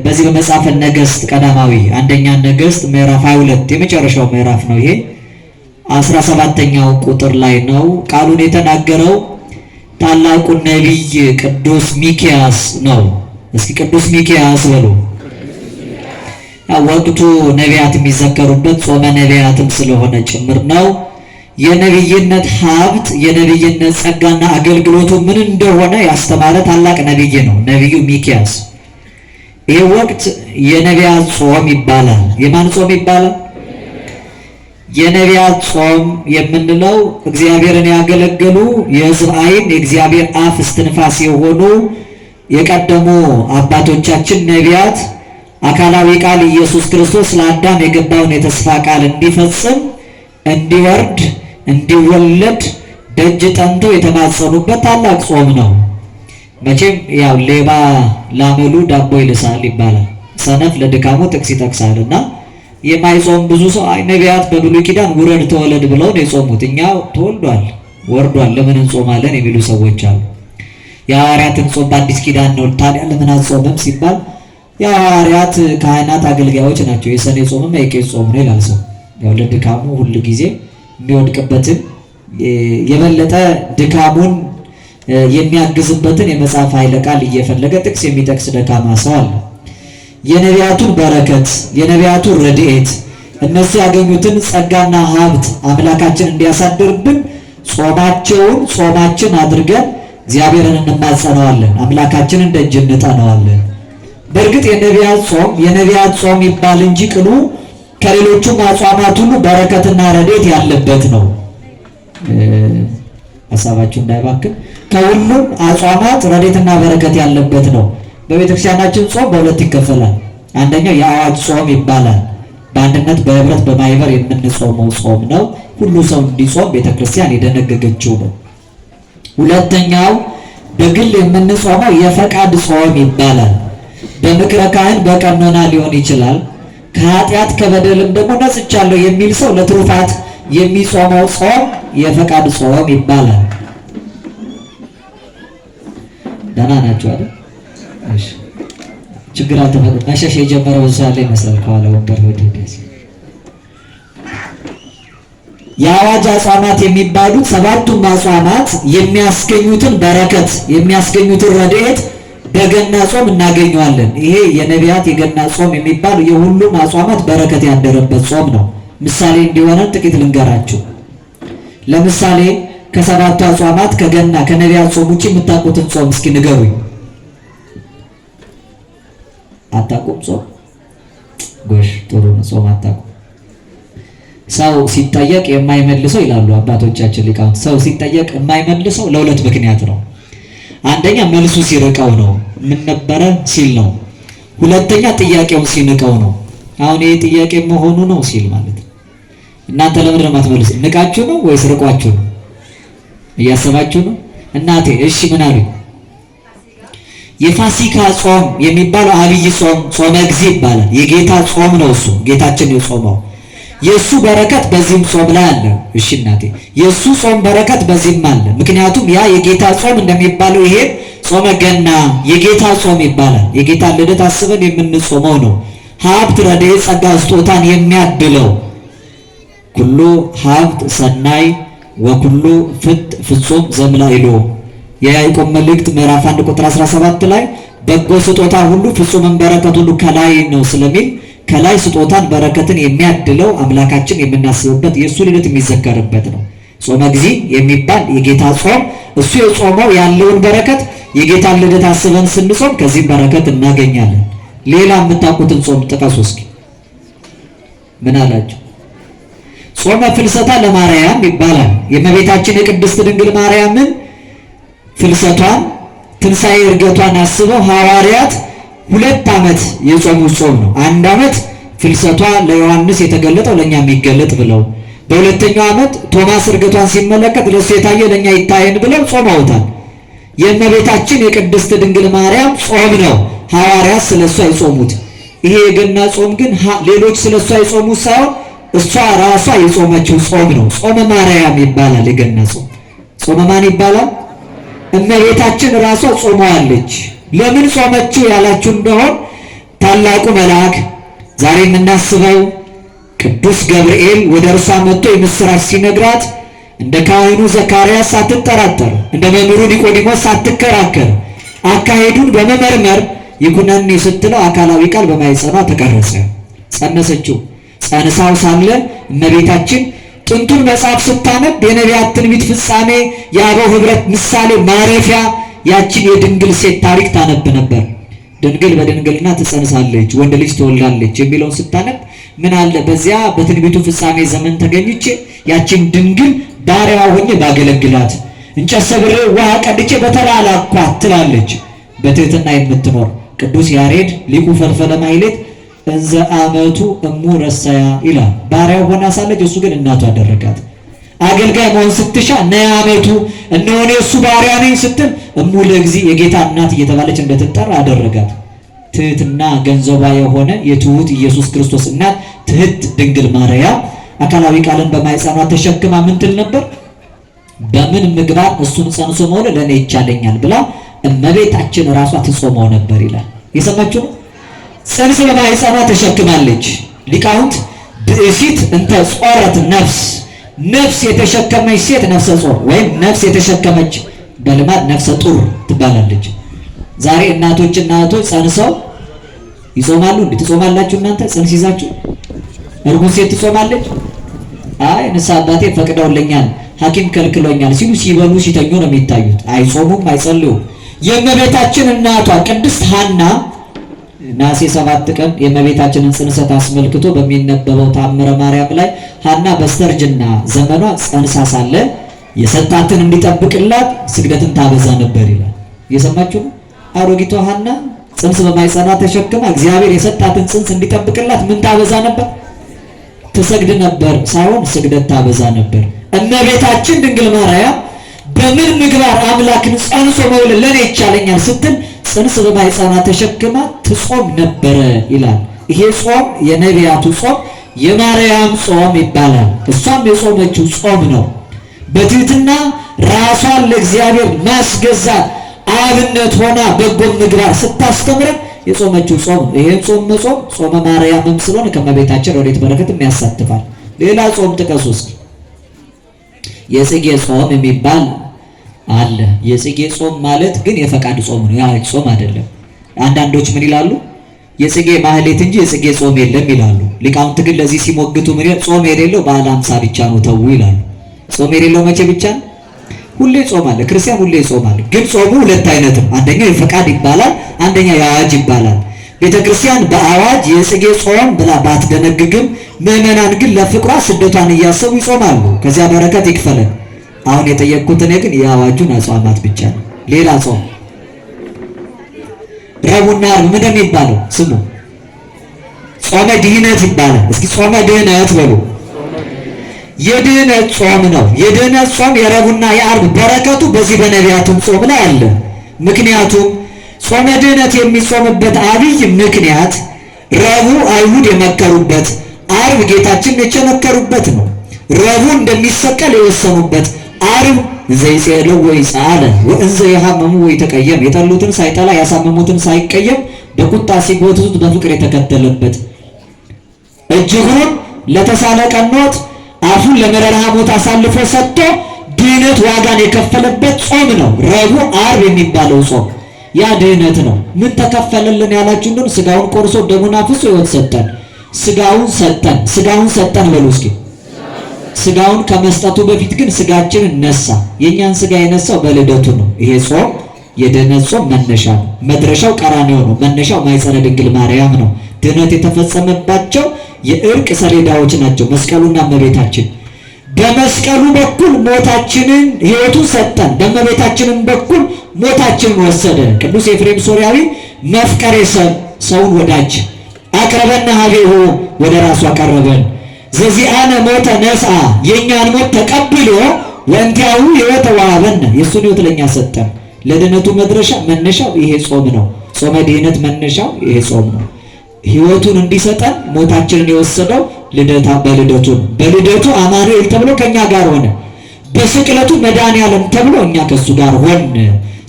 በዚህ በመጽሐፈ ነገሥት ቀዳማዊ አንደኛ ነገሥት ምዕራፍ 22 የመጨረሻው ምዕራፍ ነው። ይሄ 17ኛው ቁጥር ላይ ነው። ቃሉን የተናገረው ታላቁ ነቢይ ቅዱስ ሚክያስ ነው። እስኪ ቅዱስ ሚክያስ በሉ። ወቅቱ ነቢያት የሚዘከሩበት ጾመ ነቢያትም ስለሆነ ጭምር ነው። የነቢይነት ሀብት የነቢይነት ጸጋና አገልግሎቱ ምን እንደሆነ ያስተማረ ታላቅ ነቢይ ነው ነቢዩ ሚክያስ። ይህ ወቅት የነቢያት ጾም ይባላል። የማን ጾም ይባላል? የነቢያት ጾም የምንለው እግዚአብሔርን ያገለገሉ የሕዝብ ዓይን የእግዚአብሔር አፍ እስትንፋስ የሆኑ የቀደሙ አባቶቻችን ነቢያት አካላዊ ቃል ኢየሱስ ክርስቶስ ለአዳም የገባውን የተስፋ ቃል እንዲፈጽም እንዲወርድ እንዲወለድ ደጅ ጠንተው የተማጸኑበት ታላቅ ጾም ነው። መቼም ያው ሌባ ላመሉ ዳቦ ይልሳል ይባላል። ሰነፍ ለድካሙ ጥቅስ ይጠቅሳልና የማይጾም ብዙ ሰው ነቢያት በብሉይ ኪዳን ውረድ ተወለድ ብለው ነው የጾሙት። እኛ ተወልዷል ወርዷል ለምን እንጾማለን የሚሉ ሰዎች አሉ። የሐዋርያትን ጾም በአዲስ ኪዳን ነው ታዲያ ለምን አጾምም ሲባል የሐዋርያት ካህናት አገልጋዮች ናቸው። የሰኔ ጾምም የቄስ ጾም ነው ይላል ሰው። ያው ለድካሙ ሁሉ ጊዜ የሚወድቅበትን የበለጠ ድካሙን የሚያግዝበትን የመጽሐፍ ኃይለ ቃል እየፈለገ ጥቅስ የሚጠቅስ ደካማ ሰው አለ። የነቢያቱን በረከት የነቢያቱን ረድኤት እነሱ ያገኙትን ጸጋና ሀብት አምላካችን እንዲያሳድርብን ጾማቸውን ጾማችን አድርገን እግዚአብሔርን እንማጸነዋለን፣ አምላካችንን ደጅ እንጠነዋለን። በእርግጥ የነቢያት ጾም ይባል እንጂ ቅሉ ከሌሎቹም አጽዋማት ሁሉ በረከትና ረድኤት ያለበት ነው። ሀሳባችሁ እንዳይባክን ከሁሉም አጽዋማት ረድኤትና በረከት ያለበት ነው። በቤተክርስቲያናችን ጾም በሁለት ይከፈላል። አንደኛው የአዋጅ ጾም ይባላል። በአንድነት በህብረት በማይበር የምንጾመው ጾም ነው። ሁሉ ሰው እንዲጾም ቤተክርስቲያን የደነገገችው ነው። ሁለተኛው በግል የምንጾመው የፈቃድ ጾም ይባላል። በምክረ ካህን በቀኖና ሊሆን ይችላል። ከኃጢአት ከበደልም ደግሞ ነጽቻለሁ የሚል ሰው ለትሩፋት የሚጾመው ጾም የፈቃድ ጾም ይባላል። ደህና ናቸው አይደል? እሺ፣ ችግር አልተፈጠረም። መሸሽ የጀመረው ሳለ ይመስላል ከኋላ ወንበር ወደ ደስ የአዋጅ አጽዋማት የሚባሉት ሰባቱም አጽዋማት የሚያስገኙትን በረከት የሚያስገኙትን ረድኤት በገና ጾም እናገኘዋለን። ይሄ የነቢያት የገና ጾም የሚባል የሁሉም አጽዋማት በረከት ያደረበት ጾም ነው። ምሳሌ እንዲሆነ ጥቂት ልንገራችሁ። ለምሳሌ ከሰባቱ አጽዋማት ከገና ከነቢያት ጾም ውጪ የምታውቁትን ጾም እስኪ ንገሩኝ። አታውቁም? ጾም ጎሽ፣ ጥሩ ነው። ጾም አታውቁም። ሰው ሲጠየቅ የማይመልሰው ይላሉ አባቶቻችን ሊቃውንት፣ ሰው ሲጠየቅ የማይመልሰው ለሁለት ምክንያት ነው። አንደኛ መልሱ ሲርቀው ነው፣ ምን ነበረ ሲል ነው። ሁለተኛ ጥያቄውን ሲንቀው ነው። አሁን ይሄ ጥያቄ መሆኑ ነው ሲል ማለት ነው። እናንተ ለምንድን ነው የማትመልሱ? ንቃችሁ ነው ወይስ ርቋችሁ ነው? እያሰባችሁ ነው? እናቴ እሺ ምን አሉኝ? የፋሲካ ጾም የሚባለው አብይ ጾም ጾመ እግዚእ ይባላል። የጌታ ጾም ነው እሱ፣ ጌታችን የጾመው የእሱ በረከት በዚህም ጾም ላይ አለ። እሺ እናቴ፣ የእሱ ጾም በረከት በዚህም አለ። ምክንያቱም ያ የጌታ ጾም እንደሚባለው ይሄ ጾመ ገና የጌታ ጾም ይባላል። የጌታ ልደት አስበን የምንጾመው ነው። ሀብት ረድኤት ጸጋ ስጦታን የሚያድለው ኩሉ ሀብት ሰናይ ወኩሉ ፍጹም ዘምላይሎ የያዕቆብ መልእክት ምዕራፍ 1 ቁጥር 17 ላይ በጎ ስጦታ ሁሉ ፍጹምን በረከት ሁሉ ከላይ ነው ስለሚል ከላይ ስጦታን በረከትን የሚያድለው አምላካችን የምናስብበት የእሱ ልደት የሚዘከርበት ነው። ጾመ እግዚእ የሚባል የጌታ ጾም እሱ የጾመው ያለውን በረከት የጌታን ልደት አስበን ስንጾም ከዚህም በረከት እናገኛለን። ሌላ የምታውቁትን ጾም ጥቀሱ እስኪ። ምን አላችሁ? ጾመ ፍልሰታ ለማርያም ይባላል። የእመቤታችን የቅድስት ድንግል ማርያምን ፍልሰቷን ትንሣኤ ዕርገቷን አስበው ሐዋርያት 2 ዓመት የጾሙት ጾም ነው። 1 ዓመት ፍልሰቷ ለዮሐንስ የተገለጠው ለኛ የሚገለጥ ብለው፣ በሁለተኛው ዓመት ቶማስ ዕርገቷን ሲመለከት ለሱ የታየ ለኛ ይታየን ብለው ጾመውታል። የእመቤታችን የቅድስት ድንግል ማርያም ጾም ነው ሐዋርያት ስለሷ የጾሙት። ይሄ የገና ጾም ግን ሌሎች ስለሷ የጾሙት ሳይሆን እሷ ራሷ የጾመችው ጾም ነው። ጾመ ማርያም ይባላል። የገና ጾም ጾመ ማን ይባላል? እመቤታችን ራሷ ጾመዋለች። ለምን ጾመችው ያላችሁ እንደሆን ታላቁ መልአክ ዛሬ የምናስበው ቅዱስ ገብርኤል ወደ እርሷ መጥቶ የምስራች ሲነግራት እንደ ካህኑ ዘካርያስ ሳትጠራጠር፣ እንደ መምህሩ ኒቆዲሞስ ሳትከራከር አካሄዱን በመመርመር ይኩነኒ ስትለው አካላዊ ቃል በማኅፀኗ ተቀረጸ፣ ጸነሰችው። ጸንሳው ሳለ እመቤታችን ጥንቱን መጽሐፍ ስታነብ የነቢያት ትንቢት ፍጻሜ፣ የአበው ኅብረት ምሳሌ ማረፊያ ያችን የድንግል ሴት ታሪክ ታነብ ነበር። ድንግል በድንግልና ትጸንሳለች፣ ወንድ ልጅ ትወልዳለች የሚለውን ስታነብ ምን አለ በዚያ በትንቢቱ ፍጻሜ ዘመን ተገኝቼ ያችን ድንግል ባሪያዋ ሆኜ ባገለግላት፣ እንጨት ሰብሬ ውሃ ቀድቼ በተላላኳት ትላለች። በትህትና የምትኖር ቅዱስ ያሬድ ሊቁ ፈልፈለ ማሕሌት እንዘ አመቱ እሙ ረሳያ ይላል። ባሪያው ሆና ሳለች እሱ ግን እናቱ አደረጋት። አገልጋይ መሆን ስትሻ ነይ አመቱ እነሆ እኔ እሱ ባሪያ ነኝ ስትል እሙ ለእግዚእ የጌታ እናት እየተባለች እንድትጠራ አደረጋት። ትህትና ገንዘቧ የሆነ የትሑት ኢየሱስ ክርስቶስ እናት ትሕት ድንግል ማርያም አካላዊ ቃልን በማኅፀኗ ተሸክማ ምን ትል ነበር? በምን ምግባር እሱን ጸንሶ መውለድ ለእኔ ይቻለኛል ብላ እመቤታችን ራሷ ትጾመው ነበር ይላል። የሰማችሁ ነው። ጽንስ በማኅፀኗ ተሸክማለች። ሊቃውንት ብእሲት እንተ ጾረት ነፍስ፣ ነፍስ የተሸከመች ሴት ነፍሰ ጾር ወይም ነፍስ የተሸከመች በልማድ ነፍሰ ጡር ትባላለች። ዛሬ እናቶችና እህቶች ጸንሰው ይጾማሉ። እንዴ ትጾማላችሁ እናንተ? ጽንስ ይዛችሁ እርጉዝ ሴት ትጾማለች? አይ ንስሐ አባቴ ፈቅደውልኛል፣ ሐኪም ከልክሎኛል ሲሉ ሲበሉ ሲተኙ ነው የሚታዩት። አይጾሙም፣ አይጸልዩም። የእመቤታችን እናቷ ቅድስት ሐና ነሐሴ 7 ቀን የእመቤታችንን ጽንሰት አስመልክቶ በሚነበበው ተአምረ ማርያም ላይ ሐና በስተርጅና ዘመኗ ጸንሳ ሳለ የሰጣትን እንዲጠብቅላት ስግደትን ታበዛ ነበር ይላል። እየሰማችሁ ነው። አሮጊቷ ሐና ጽንስ በማኅፀኗ ተሸክማ እግዚአብሔር የሰጣትን ጽንስ እንዲጠብቅላት ምን ታበዛ ነበር? ትሰግድ ነበር ሳይሆን ስግደት ታበዛ ነበር። እመቤታችን ድንግል ማርያም በምን ምግባር አምላክን ጸንሶ መውለድ ለኔ ይቻለኛል ስትል ጽንስ በማኅፀኗ ተሸክማ ትጾም ነበረ ይላል። ይሄ ጾም የነቢያቱ ጾም የማርያም ጾም ይባላል። እሷም የጾመችው ጾም ነው። በትህትና ራሷን ለእግዚአብሔር ማስገዛት አብነት ሆና በጎ ምግባር ስታስተምረን የጾመችው ጾም ነው። ይሄን ጾም መጾም ጾመ ማርያምም ስለሆነ ከእመቤታችን ረድኤት በረከትም ያሳትፋል። ሌላ ጾም ጥቀሱ እስኪ። የጽጌ ጾም የሚባል አለ። የጽጌ ጾም ማለት ግን የፈቃድ ጾም ነው፣ የአዋጅ ጾም አይደለም። አንዳንዶች ምን ይላሉ? የጽጌ ማህሌት እንጂ የጽጌ ጾም የለም ይላሉ። ሊቃውንት ግን ለዚህ ሲሞግቱ ምን ይላሉ? ጾም የሌለው በዓለ ሃምሳ ብቻ ነው ተው ይላሉ። ጾም የሌለው መቼ ብቻ ነው? ሁሌ ጾም አለ። ክርስቲያን ሁሌ ጾም አለ። ግን ጾሙ 2 አይነት ነው። አንደኛው የፈቃድ ይባላል፣ አንደኛው የአዋጅ ይባላል። ቤተ ክርስቲያን በአዋጅ የጽጌ ጾም ብላ ባትደነግግም ምዕመናን ግን ለፍቅሯ ስደቷን እያሰቡ ይጾማሉ። ከዚያ በረከት ይክፈለን። አሁን የጠየቅኩት እኔ ግን የአዋጁን አጽዋማት ብቻ ነው። ሌላ ጾም ረቡዕና ዓርብ ምንድን ነው የሚባለው? ስሙ ጾመ ድህነት ይባላል። እስኪ ጾመ ድህነት በሉ። የድህነት ጾም ነው። የድህነት ጾም የረቡዕና የዓርብ በረከቱ በዚህ በነቢያቱም ጾም ላይ አለ። ምክንያቱም ጾመ ድህነት የሚጾምበት አብይ ምክንያት ረቡዕ አይሁድ የመከሩበት፣ ዓርብ ጌታችን የቸነከሩበት ነው። ረቡዕ እንደሚሰቀል የወሰኑበት፣ ዓርብ ዘይጼለው ወይ ጻለ ወእንዘ የሐመሙ ወይ ተቀየም፣ የጠሉትን ሳይጠላ ያሳመሙትን ሳይቀየም በቁጣ ሲጎትቱት በፍቅር የተከተለበት፣ እጅግሩን ለተሳለ ቀኖት አፉን ለመረራ ሐሞት አሳልፎ ሰጥቶ ድህነት ዋጋን የከፈለበት ጾም ነው ረቡዕ ዓርብ የሚባለው ጾም። ያ ድህነት ነው። ምን ተከፈለልን ያላችሁ እንደሆነ ስጋውን ቆርሶ ደሙን አፍስሶ ሕይወት ሰጠን። ስጋውን ሰጠን በሉ እስኪ። ስጋውን ከመስጠቱ በፊት ግን ስጋችንን ነሳ። የኛን ስጋ የነሳው በልደቱ ነው። ይሄ ጾም የድህነት ጾም መነሻ ነው። መድረሻው ቀራንዮ ነው። መነሻው ማኅፀነ ድንግል ማርያም ነው። ድህነት የተፈጸመባቸው የእርቅ ሰሌዳዎች ናቸው መስቀሉና እመቤታችን። በመስቀሉ በኩል ሞታችንን ሕይወቱን ሰጠን፣ በእመቤታችንም በኩል ሞታችንን ወሰደ። ቅዱስ ኤፍሬም ሶርያዊ መፍቀሬ ሰብ ሰውን ወዳጅ አቅረበና ሀቤሁ ወደ ራሱ አቀረበን። ዘዚአነ ሞተ ነስአ የእኛን ሞት ተቀብሎ ወእንቲአሁ ሕይወተ ወሀበነ የእሱን ሕይወት ለእኛ ሰጠን። ለድህነቱ መድረሻ መነሻው ይሄ ጾም ነው። ጾመ ድህነት መነሻው ይሄ ጾም ነው። ሕይወቱን እንዲሰጠን ሞታችንን የወሰደው በልደቱ ነው። በልደቱ አማኑኤል ተብሎ ከኛ ጋር ሆነ። በስቅለቱ መድኃኔዓለም ተብሎ እኛ ከሱ ጋር ሆን።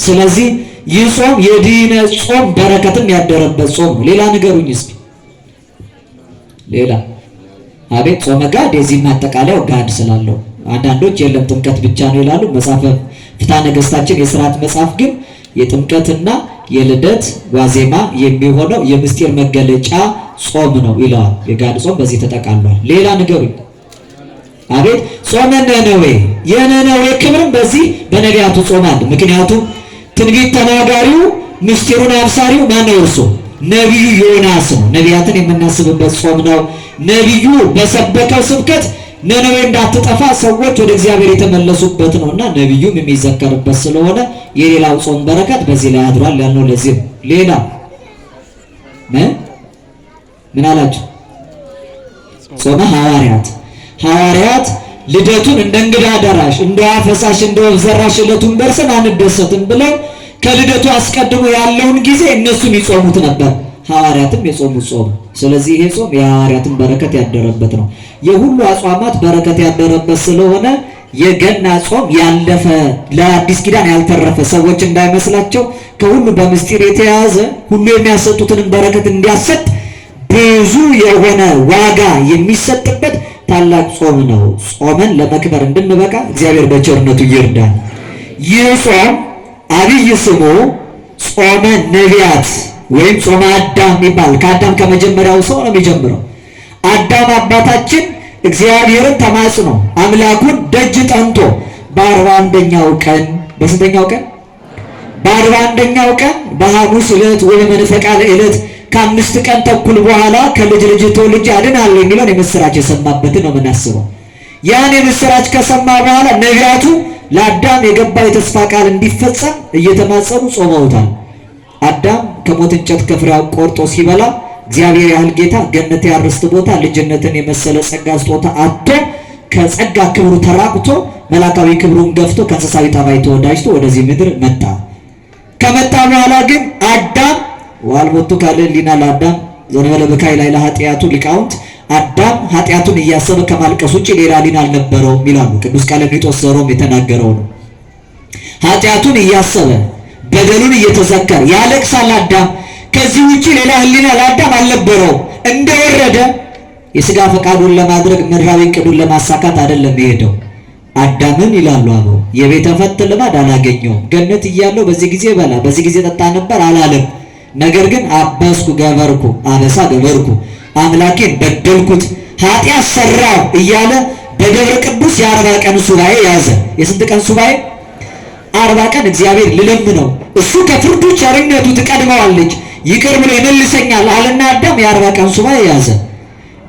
ስለዚህ ይህ ጾም የድህነት ጾም በረከትም ያደረበት ጾም ነው። ሌላ ንገሩኝ እስኪ ሌላ። አቤት ጾመ ጋድ የዚህ ማጠቃለያው ጋድ ስላለው አንዳንዶች የለም ጥምቀት ብቻ ነው ይላሉ። መጽሐፈ ፍትሐ ነገሥታችን የሥርዓት መጽሐፍ ግን የጥምቀትና የልደት ዋዜማ የሚሆነው የምስጢር መገለጫ ጾም ነው ይለዋል። የጋድ ጾም በዚህ ተጠቃሏል። ሌላ ንገሩኝ። አቤት ጾመ ነነዌ የነነዌ ክብርም በዚህ በነቢያቱ ጾም አለ። ምክንያቱም ትንቢት ተናጋሪው ምስጢሩን አብሳሪው ማነው? እርሱ ነቢዩ ዮናስ ነው። ነቢያትን የምናስብበት ጾም ነው። ነቢዩ በሰበከው ስብከት ነነዌ እንዳትጠፋ ሰዎች ወደ እግዚአብሔር የተመለሱበት ነውና ነቢዩም የሚዘከርበት ስለሆነ የሌላው ጾም በረከት በዚህ ላይ አድሯል ያልነው ለዚህ ነው። ሌላ ምን አላችሁ? ጾመ ሐዋርያት ሐዋርያት ልደቱን እንደ እንግዳ ደራሽ እንደ ውሃ ፈሳሽ እንደ ወፍ ዘራሽ ዕለቱን ደርሰን አንደሰትም ብለው ከልደቱ አስቀድሞ ያለውን ጊዜ እነሱም ይጾሙት ነበር። ሐዋርያትም የጾሙት ጾም። ስለዚህ ይሄ ጾም የሐዋርያትን በረከት ያደረበት ነው። የሁሉ አጽዋማት በረከት ያደረበት ስለሆነ የገና ጾም ያለፈ ለአዲስ ኪዳን ያልተረፈ ሰዎች እንዳይመስላቸው ከሁሉ በምስጢር የተያዘ ሁሉ የሚያሰጡትን በረከት እንዲያሰጥ ብዙ የሆነ ዋጋ የሚሰጥበት ታላቅ ጾም ነው። ጾመን ለመክበር እንድንበቃ እግዚአብሔር በቸርነቱ ይርዳን። ይህ ጾም አብይ ስሙ ጾመ ነቢያት ወይም ጾመ አዳም ይባል። ከአዳም ከመጀመሪያው ሰው ነው የሚጀምረው። አዳም አባታችን እግዚአብሔርን ተማጽኖ አምላኩን ደጅ ጠንቶ በ41ኛው ቀን በስንተኛው ቀን? በ41ኛው ቀን በሐሙስ ዕለት ወይ በመንፈቀ ዕለት ከ5 ቀን ተኩል በኋላ ከልጅ ልጅ ተወልጄ አድናለሁ የሚለውን የምስራች የሰማበትን ነው የምናስበው። ያን የምስራች ከሰማ በኋላ ነቢያቱ ለአዳም የገባው የተስፋ ቃል እንዲፈጸም እየተማጸኑ ጾመውታል። አዳም ከሞት እንጨት ከፍሬው ቆርጦ ሲበላ እግዚአብሔር ያህል ጌታ ገነት ያርስት ቦታ ልጅነትን የመሰለ ጸጋ ስጦታ አጥቶ ከጸጋ ክብሩ ተራቅቶ መላካዊ ክብሩን ገፍቶ ከእንስሳዊ ጠባይ ተወዳጅቶ ወደዚህ ምድር መጣ። ከመጣ በኋላ ግን አዳም ዋልቦቱ ካለ ሊና ለአዳም ዘነበለ በካይ ላይ ለኃጢአቱ ሊቃውንት አዳም ኃጢአቱን እያሰበ ከማልቀስ ውጭ ሌላ ሊና አልነበረውም ይላሉ። ቅዱስ ቀለምንጦስ ዘሮም የተናገረው ነው። ኃጢአቱን እያሰበ በደሉን እየተዘከረ ያለቅሳል አዳም። ከዚህ ውጪ ሌላ ህሊና ለአዳም አልነበረው። እንደወረደ የሥጋ ፈቃዱን ለማድረግ ምድራዊ ዕቅዱን ለማሳካት አይደለም የሄደው። አዳምን ይላሉ አበው የቤተ ፈት ልማድ አላገኘውም። ገነት እያለው በዚህ ጊዜ በላ በዚህ ጊዜ ጠጣ ነበር አላለም። ነገር ግን አበስኩ ገበርኩ አበሳ ገበርኩ አምላኬን በደልኩት ኃጢአት ሰራው እያለ በደብረ ቅዱስ የ40 ቀን ሱባኤ ያዘ። የስንት ቀን ሱባኤ? 40 ቀን እግዚአብሔር ልለምነው እሱ ከፍርዱ ቸርነቱ ትቀድመዋለች ይቅር ብሎ ይመልሰኛል አለና አዳም የ40 ቀን ሱባኤ ያዘ።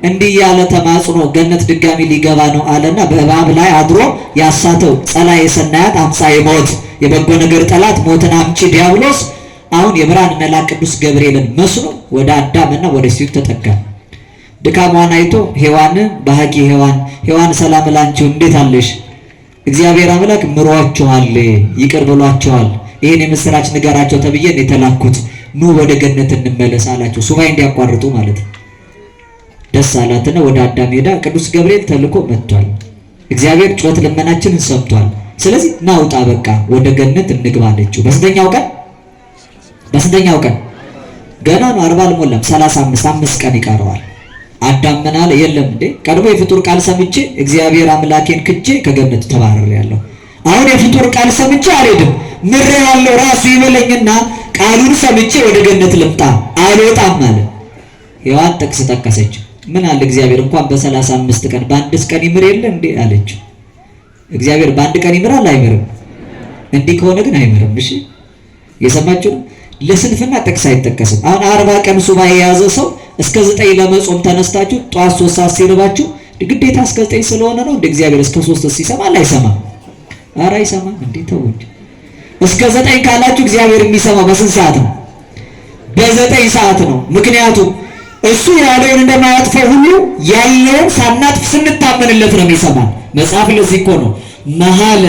እንዲህ ያለ ተማጽኖ ገነት ድጋሚ ሊገባ ነው አለና በእባብ ላይ አድሮ ያሳተው ጸላዔ ሰናያት አምጻኤ ሞት የበጎ ነገር ጠላት ሞትን አምጪ ዲያብሎስ አሁን የብርሃን መልአክ ቅዱስ ገብርኤልን መስሎ ወደ አዳምና ወደ ሴት ተጠጋ። ድካሟን አይቶ ሔዋንን በሐቂ ሔዋን ሰላም ላንቺው እንዴት አለሽ? እግዚአብሔር አምላክ ምሯቸዋል ይቅር ብሏቸዋል። ይሄን የምስራች ንገራቸው ተብዬ ነው የተላኩት። ኑ ወደ ገነት እንመለስ አላቸው። ሱባኤ እንዲያቋርጡ ማለት ነው። ደስ አላትና ወደ አዳም ሄዳ ቅዱስ ገብርኤል ተልኮ መጥቷል። እግዚአብሔር ጩኸት ልመናችንን ሰምቷል። ስለዚህ ናውጣ በቃ ወደ ገነት እንግባ አለችው። በስንተኛው ቀን? ገና ነው 40 አልሞላም። 35 ቀን ይቀረዋል። አዳም ምን አለ? የለም እንዴ ቀድሞ የፍጡር ቃል ሰምቼ እግዚአብሔር አምላኬን ክጄ ከገነት ተባረሬያለሁ። አሁን የፍጡር ቃል ሰምቼ አልሄድም። ምሬዋለሁ ራሱ ይበለኝና ቃሉን ሰምቼ ወደ ገነት ልምጣ አልወጣም አለ። ሔዋን ጥቅስ ጠቀሰች። ምን አለ እግዚአብሔር እንኳን በ35 ቀን በአንድስ ቀን ይምር የለ እንዴ አለችው። እግዚአብሔር በአንድ ቀን ይምራል አይምርም? እንዲህ ከሆነ ግን አይምርም። እሺ የሰማችሁ ለስንፍና ጥቅስ አይጠቀስም። አሁን 40 ቀን ሱባኤ የያዘ ሰው እስከ 9 ለመጾም ተነስታችሁ ጧት 3 ሰዓት ሲርባችሁ ግዴታ እስከ 9 ስለሆነ ነው እንደ እግዚአብሔር እስከ 3 ይሰማል አይሰማም? ኧረ አይሰማም። እንዴ ተውኝ። እስከ 9 ካላችሁ እግዚአብሔር የሚሰማው በስንት ሰዓት ነው? በ9 ሰዓት ነው። ምክንያቱም እሱ ያለውን እንደማያጥፈው ሁሉ ያለውን ሳናጥፍ ስንታመንለት ነው የሚሰማን። መጽሐፍ ለዚህ እኮ ነው መሐለ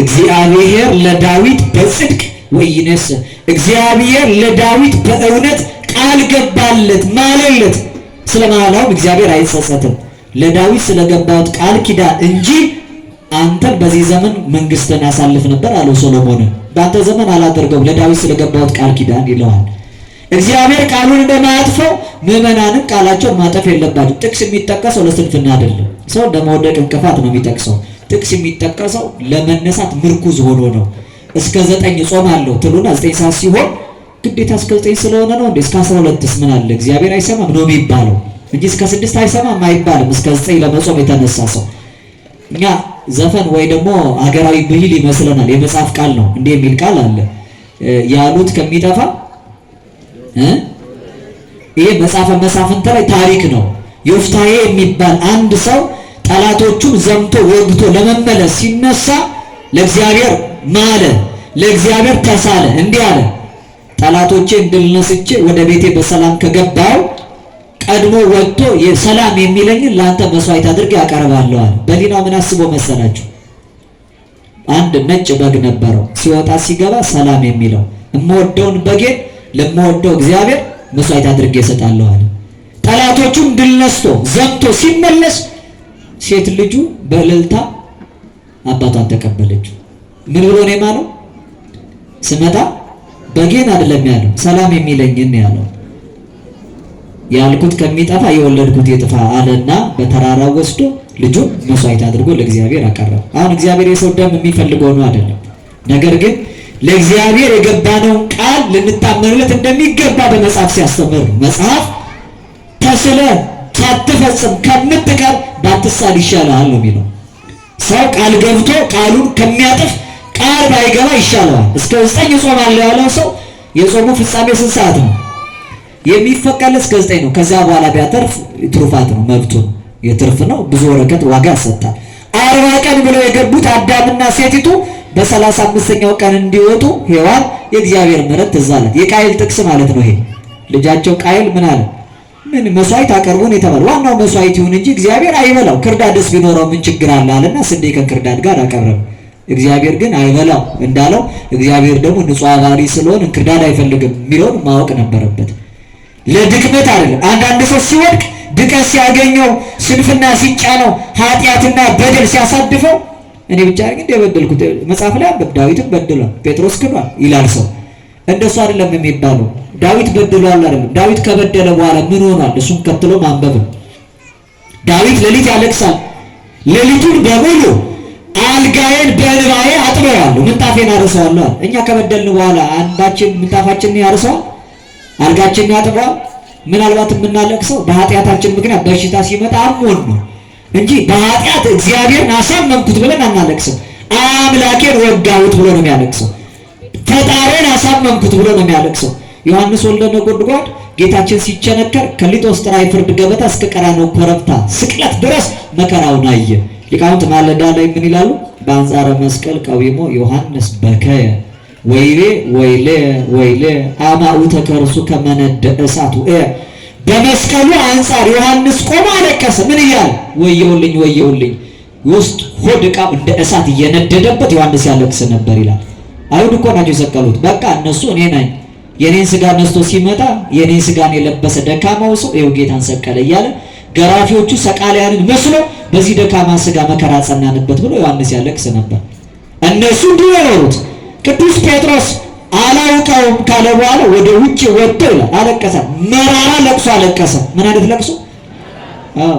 እግዚአብሔር ለዳዊት በጽድቅ ወይነስ እግዚአብሔር ለዳዊት በእውነት ቃል ገባለት ማለለት። ስለማላው እግዚአብሔር አይጸጸትም። ለዳዊት ስለገባው ቃል ኪዳን እንጂ አንተን በዚህ ዘመን መንግስትን አሳልፍ ነበር አለው ሶሎሞንን። በአንተ ዘመን አላደርገውም ለዳዊት ስለገባው ቃል ኪዳን ይለዋል። እግዚአብሔር ቃሉን እንደማያጥፈው ምዕመናንም ቃላቸውን ማጠፍ የለባቸው። ጥቅስ የሚጠቀሰው ለስንፍና አይደለም። ሰው ለመውደቅ እንቅፋት ነው የሚጠቅሰው። ጥቅስ የሚጠቀሰው ለመነሳት ምርኩዝ ሆኖ ነው። እስከ 9 ጾማለሁ ትሉና 9 ሰዓት ሲሆን ግዴታ እስከ 9 ስለሆነ ነው እንዴ? እስከ 12ስ ምን አለ? እግዚአብሔር አይሰማም ነው የሚባለው እንጂ እስከ 6 አይሰማም አይባልም። እስከ 9 ለመጾም የተነሳ ሰው እኛ ዘፈን ወይ ደግሞ ሀገራዊ ብሂል ይመስለናል። የመጽሐፍ ቃል ነው እንዴ የሚል ቃል አለ ያሉት ከሚጠፋ ይሄ መጽሐፈ መሳፍንት ላይ ታሪክ ነው። ዮፍታሔ የሚባል አንድ ሰው ጠላቶቹን ዘምቶ ወግቶ ለመመለስ ሲነሳ ለእግዚአብሔር ማለ፣ ለእግዚአብሔር ተሳለ። እንዲህ አለ፣ ጠላቶቼ እንድል ነስቼ ወደ ቤቴ በሰላም ከገባው ቀድሞ ወጥቶ የሰላም የሚለኝን ለአንተ መስዋዕት አድርጌ ያቀርባለሁ አለ። በሊናው ምን አስቦ መሰላችሁ? አንድ ነጭ በግ ነበረው። ሲወጣ ሲገባ ሰላም የሚለው እምወደውን በጌን ለምወደው እግዚአብሔር መስዋዕት አድርጌ እሰጣለሁ አለ። ጠላቶቹን ድል ነስቶ ዘምቶ ሲመለስ ሴት ልጁ በእልልታ አባቷን ተቀበለችው። ምን ብሎ ነው የማለው? ስመጣ በጌን አይደለም ያለው ሰላም የሚለኝን ያለው። ያልኩት ከሚጠፋ የወለድኩት ይጥፋ አለና በተራራው ወስዶ ልጁን መስዋዕት አድርጎ ለእግዚአብሔር አቀረበ። አሁን እግዚአብሔር የሰው ደም የሚፈልገው ነው አይደለም። ነገር ግን ለእግዚአብሔር የገባነውን ቃል ልንታመንለት እንደሚገባ በመጽሐፍ ሲያስተምር መጽሐፍ ተስለ ሳትፈጽም ከምትቀር ባትሳል ይሻላል ነው የሚለው። ሰው ቃል ገብቶ ቃሉን ከሚያጥፍ ቃል ባይገባ ይሻለዋል። እስከ 9 ጾማለሁ ያለው ሰው የጾሙ ፍጻሜ ስንት ሰዓት ነው? የሚፈቀድ እስከ 9 ነው። ከዛ በኋላ ቢያተርፍ ትሩፋት ነው፣ መብቱ ነው፣ የትርፍ ነው። ብዙ ወረከት ዋጋ ያሰጣል። 40 ቀን ብለው የገቡት አዳምና ሴቲቱ በ35ኛው ቀን እንዲወጡ ሔዋን የእግዚአብሔር ምሕረት ትዝ አላት። የቃየል ጥቅስ ማለት ነው ይሄ። ልጃቸው ቃየል ምን አለ? ምን መስዋዕት አቀርቡን የተባለ ዋናው መስዋዕት ይሁን እንጂ እግዚአብሔር አይበላው። ክርዳድስ ቢኖረው ምን ችግር አለ አለና ስንዴ ከክርዳድ ጋር አቀረበ። እግዚአብሔር ግን አይበላው እንዳለው እግዚአብሔር ደግሞ ንጹሕ አባሪ ስለሆነ ክርዳድ አይፈልግም የሚለውን ማወቅ ነበረበት። ለድክመት አይደለም። አንዳንድ ሰው ሲወድቅ ድቀት ሲያገኘው ስንፍና ሲጫነው ኃጢአትና በደል ሲያሳድፈው እኔ ብቻ ግን እንደበደልኩት መጽሐፍ ላይ ዳዊትም በድሏል ጴጥሮስ ክዷል ይላል ሰው። እንደሱ አይደለም የሚባለው። ዳዊት በድሏል አይደለም። ዳዊት ከበደለ በኋላ ምን ሆኗል? እሱን ከትሎ ማንበብ። ዳዊት ሌሊት ያለቅሳል። ሌሊቱን በሙሉ አልጋዬን በእንባዬ አጥበዋለሁ፣ ምንጣፌን አርሰዋለሁ። እኛ ከበደልን በኋላ አንዳችን ምንጣፋችንን ያርሰዋል፣ አልጋችንን ያጥበዋል። ምናልባት የምናለቅሰው በኃጢአታችን ምክንያት በሽታ ሲመጣ አሞን ነው እንጂ በኃጢአት እግዚአብሔርን አሳመንኩት ብለን አናለቅስም። አምላኬን ወጋሁት ብሎ ነው የሚያለቅሰው። ፈጣሪን አሳመንኩት ብሎ ነው የሚያለቅሰው። ዮሐንስ ወልደ ነጎድጓድ ጌታችን ሲቸነከር ከሊጦስጥራ የፍርድ ገበታ እስከ ቀራንዮ ኮረብታ ስቅለት ድረስ መከራውን አየ። ሊቃውንት ማለዳ ላይ ምን ይላሉ? በአንጻረ መስቀል ቀዊሞ ዮሐንስ በከየ ወይሌ ወይሌ ወይሌ አማኡ ተከርሱ ከመነደ እሳቱ በመስቀሉ አንጻር ዮሐንስ ቆሞ አለቀሰ። ምን እያለ? ወየውልኝ ወየውልኝ። ውስጥ ሆድ ዕቃው እንደ እሳት እየነደደበት ዮሐንስ ያለቅስ ነበር ይላል። አይሁድ እኮ ናቸው የሰቀሉት። በቃ እነሱ እኔ ነኝ የኔን ስጋ ነስቶ ሲመጣ የኔን ስጋን የለበሰ ደካማው ሰው ይኸው ጌታን ሰቀለ እያለ ገራፊዎቹ ሰቃሊያንን መስሎ በዚህ ደካማ ስጋ መከራ ጸናንበት ብሎ ዮሐንስ ያለቅስ ነበር። እነሱ እንዲህ ያወሩት። ቅዱስ ጴጥሮስ አላውቀውም ካለ በኋላ ወደ ውጭ ወጥቶ ይላል አለቀሰ። መራራ ለቅሶ አለቀሰ። ምን አይነት ለቅሶ?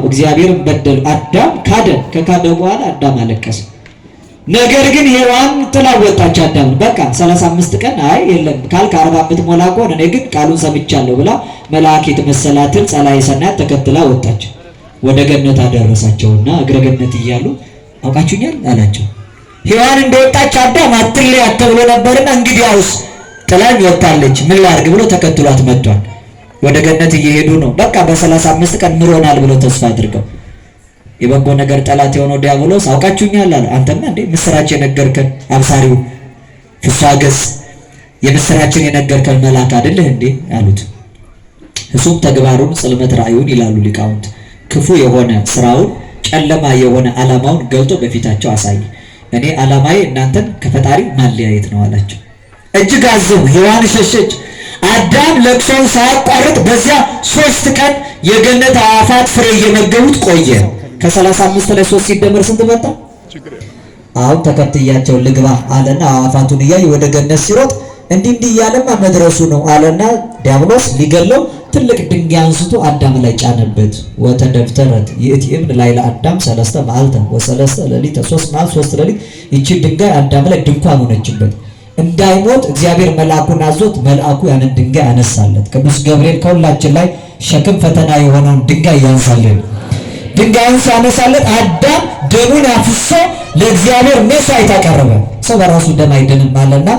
እግዚአብሔርን በደሉ። አዳም ካደ። ከካደ በኋላ አዳም አለቀሰ። ነገር ግን ሔዋን ትላወጣች አዳም በቃ 35 ቀን አይ የለም ካልክ 40 ብትሞላ ከሆነ እኔ ግን ቃሉን ሰምቻለሁ ብላ መልአክ የተመሰላትን ጸላዔ ሰናያት ተከትላ ወጣች። ወደ ገነት አደረሳቸውና እግረ ገነት እያሉ አውቃችሁኛል አላቸው። ሔዋን እንደወጣች አዳም አትለያት ተብሎ ነበርና እንግዲያውስ ጥላኝ ወጣለች ምን ላድርግ ብሎ ተከትሏት መጥቷል። ወደ ገነት እየሄዱ ነው። በቃ በ35 ቀን ምሮናል ብሎ ተስፋ አድርገው የበጎ ነገር ጠላት የሆነው ዲያብሎስ አውቃችሁኛል አለ። አንተማ እንዴ ምስራች የነገርከን አብሳሪው ፍስሐ ገጽ የምስራችን የነገርከን መልአክ አይደለህ እንዴ አሉት። እሱም ተግባሩን ጽልመት ራእዩን ይላሉ ሊቃውንት። ክፉ የሆነ ስራውን ጨለማ የሆነ ዓላማውን ገልጦ በፊታቸው አሳየ። እኔ ዓላማዬ እናንተን ከፈጣሪ ማለያየት ነው አላቸው። እጅግ አዘኑ። ሔዋን ሸሸች። አዳም ለቅሶውን ሳያቋርጥ በዚያ 3 ቀን የገነት አዕዋፋት ፍሬ እየመገቡት ቆየ። ከ35 ላይ 3 ሲደመር ስንት መጣ? አሁን ተከትያቸው ልግባ አለና አዕዋፋቱን እያየ ወደ ገነት ሲሮጥ እንዲህ እያለማ መድረሱ ነው አለና ዲያብሎስ ሊገለው ትልቅ ድንጋይ አንስቶ አዳም ላይ ጫነበት። ወተደብተረት ይእቲ እብን ላዕለ አዳም 3 መዓልተ ወ3 ሌሊተ 3 መዓልት 3 ሌሊት ይቺ ድንጋይ አዳም ላይ ድንኳን ሆነችበት። እንዳይሞት እግዚአብሔር መልአኩን አዞት መልአኩ ያንን ድንጋይ አነሳለት። ቅዱስ ገብርኤል ከሁላችን ላይ ሸክም ፈተና የሆነውን ድንጋይ ያንሳልን። ድንጋዩን ሲያነሳለት አዳም ደሙን አፍሶ ለእግዚአብሔር መስዋዕት አቀረበ። ሰው በራሱ ደም አይድንም አለና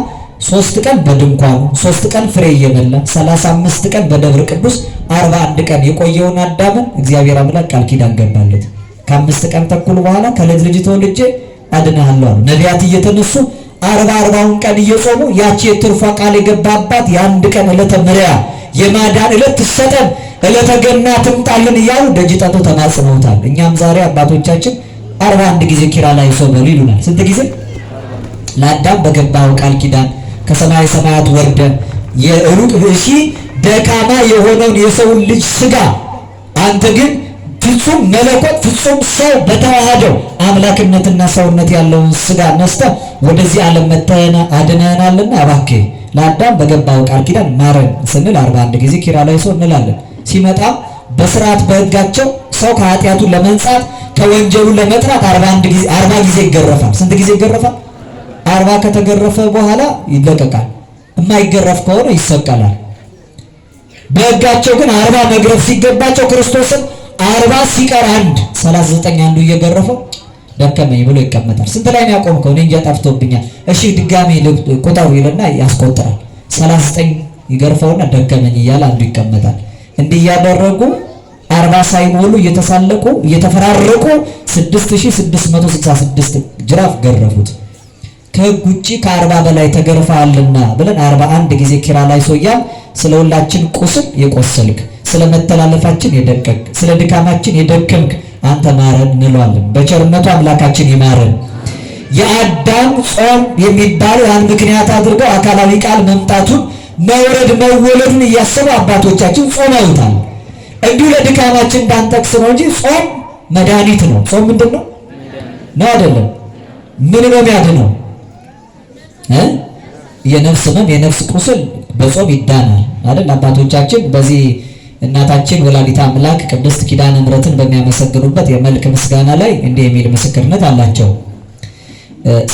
3 ቀን በድንኳኑ 3 ቀን ፍሬ እየበላ 35 ቀን በደብረ ቅዱስ 41 ቀን የቆየውን አዳምን እግዚአብሔር አምላክ ቃል ኪዳን ገባለት። ከ5 ቀን ተኩል በኋላ ከልጅ ልጅ ተወልጄ አድንሃለሁ አሉ። ነቢያት እየተነሱ 40 ቀን እየጾሙ ያቺ የትርፏ ቃል የገባባት የአንድ ቀን ዕለተ ምርያ የማዳን ዕለት ትሰጠን ዕለተ ገና ትምጣልን እያሉ ደጅ ጠንቶ ተማጽነውታል። እኛም ዛሬ አባቶቻችን 41 ጊዜ ኪርያላይሶን በሉ ይሉናል። ስንት ጊዜ? ለአዳም በገባው ቃል ኪዳን ከሰማይ ሰማያት ወርደ የሩቅ ብእሲ ደካማ የሆነውን የሰውን ልጅ ስጋ አንተ ግን ፍጹም መለኮት ፍጹም ሰው በተዋህደው አምላክነትና ሰውነት ያለውን ስጋ ነስተህ ወደዚህ ዓለም መተህና አድነህናልና እባክህ ለአዳም በገባው ቃል ኪዳን ማረን ስንል 41 ጊዜ ኪርያላይሶን እንላለን። ሲመጣ በስርዓት በሕጋቸው ሰው ከኃጢአቱ ለመንጻት ከወንጀሉ ለመጥራት 40 ጊዜ ይገረፋል። ስንት ጊዜ ይገረፋል? 40 ከተገረፈ በኋላ ይለቀቃል። የማይገረፍ ከሆነ ይሰቀላል። በሕጋቸው ግን 40 መግረፍ ሲገባቸው ክርስቶስን 40 ሲቀር 39 አንዱ እየገረፈው ደከመኝ ብሎ ይቀመጣል። ስንት ላይ ነው ያቆምከው? እኔ እንጃ ጠፍቶብኛል። እሺ ድጋሜ ቁጠሩ ይልና ያስቆጥራል። 39 ይገርፈውና ደከመኝ እያለ አንዱ ይቀመጣል። እንዲህ እያደረጉ 40 ሳይሞሉ እየተሳለቁ እየተፈራረቁ 6666 ጅራፍ ገረፉት። ከሕግ ውጪ ከ40 በላይ ተገርፈዋልና ብለን 41 ጊዜ ኪርያላይሶን ስለ ሁላችን ቁስል የቆሰልክ ስለ መተላለፋችን የደቀቅ ስለ ድካማችን የደከምክ አንተ ማረን እንለዋለን። በቸርነቱ አምላካችን ይማረን። የአዳም ጾም የሚባለው ያን ምክንያት አድርገው አካላዊ ቃል መምጣቱን መውረድ መወለዱን እያሰቡ አባቶቻችን ጾመውታል። እንዲሁ ለድካማችን እንዳንጠቅስ ነው እንጂ ጾም መድኃኒት ነው። ጾም ምንድን ነው? ነው አይደለም? ምን ነው የሚያድነው? የነፍስ ህመም የነፍስ ቁስል በጾም ይዳናል አይደል? አባቶቻችን በዚህ እናታችን ወላዲተ አምላክ ቅድስት ኪዳነ ምሕረትን በሚያመሰግኑበት የመልክ ምስጋና ላይ እንዲህ የሚል ምስክርነት አላቸው።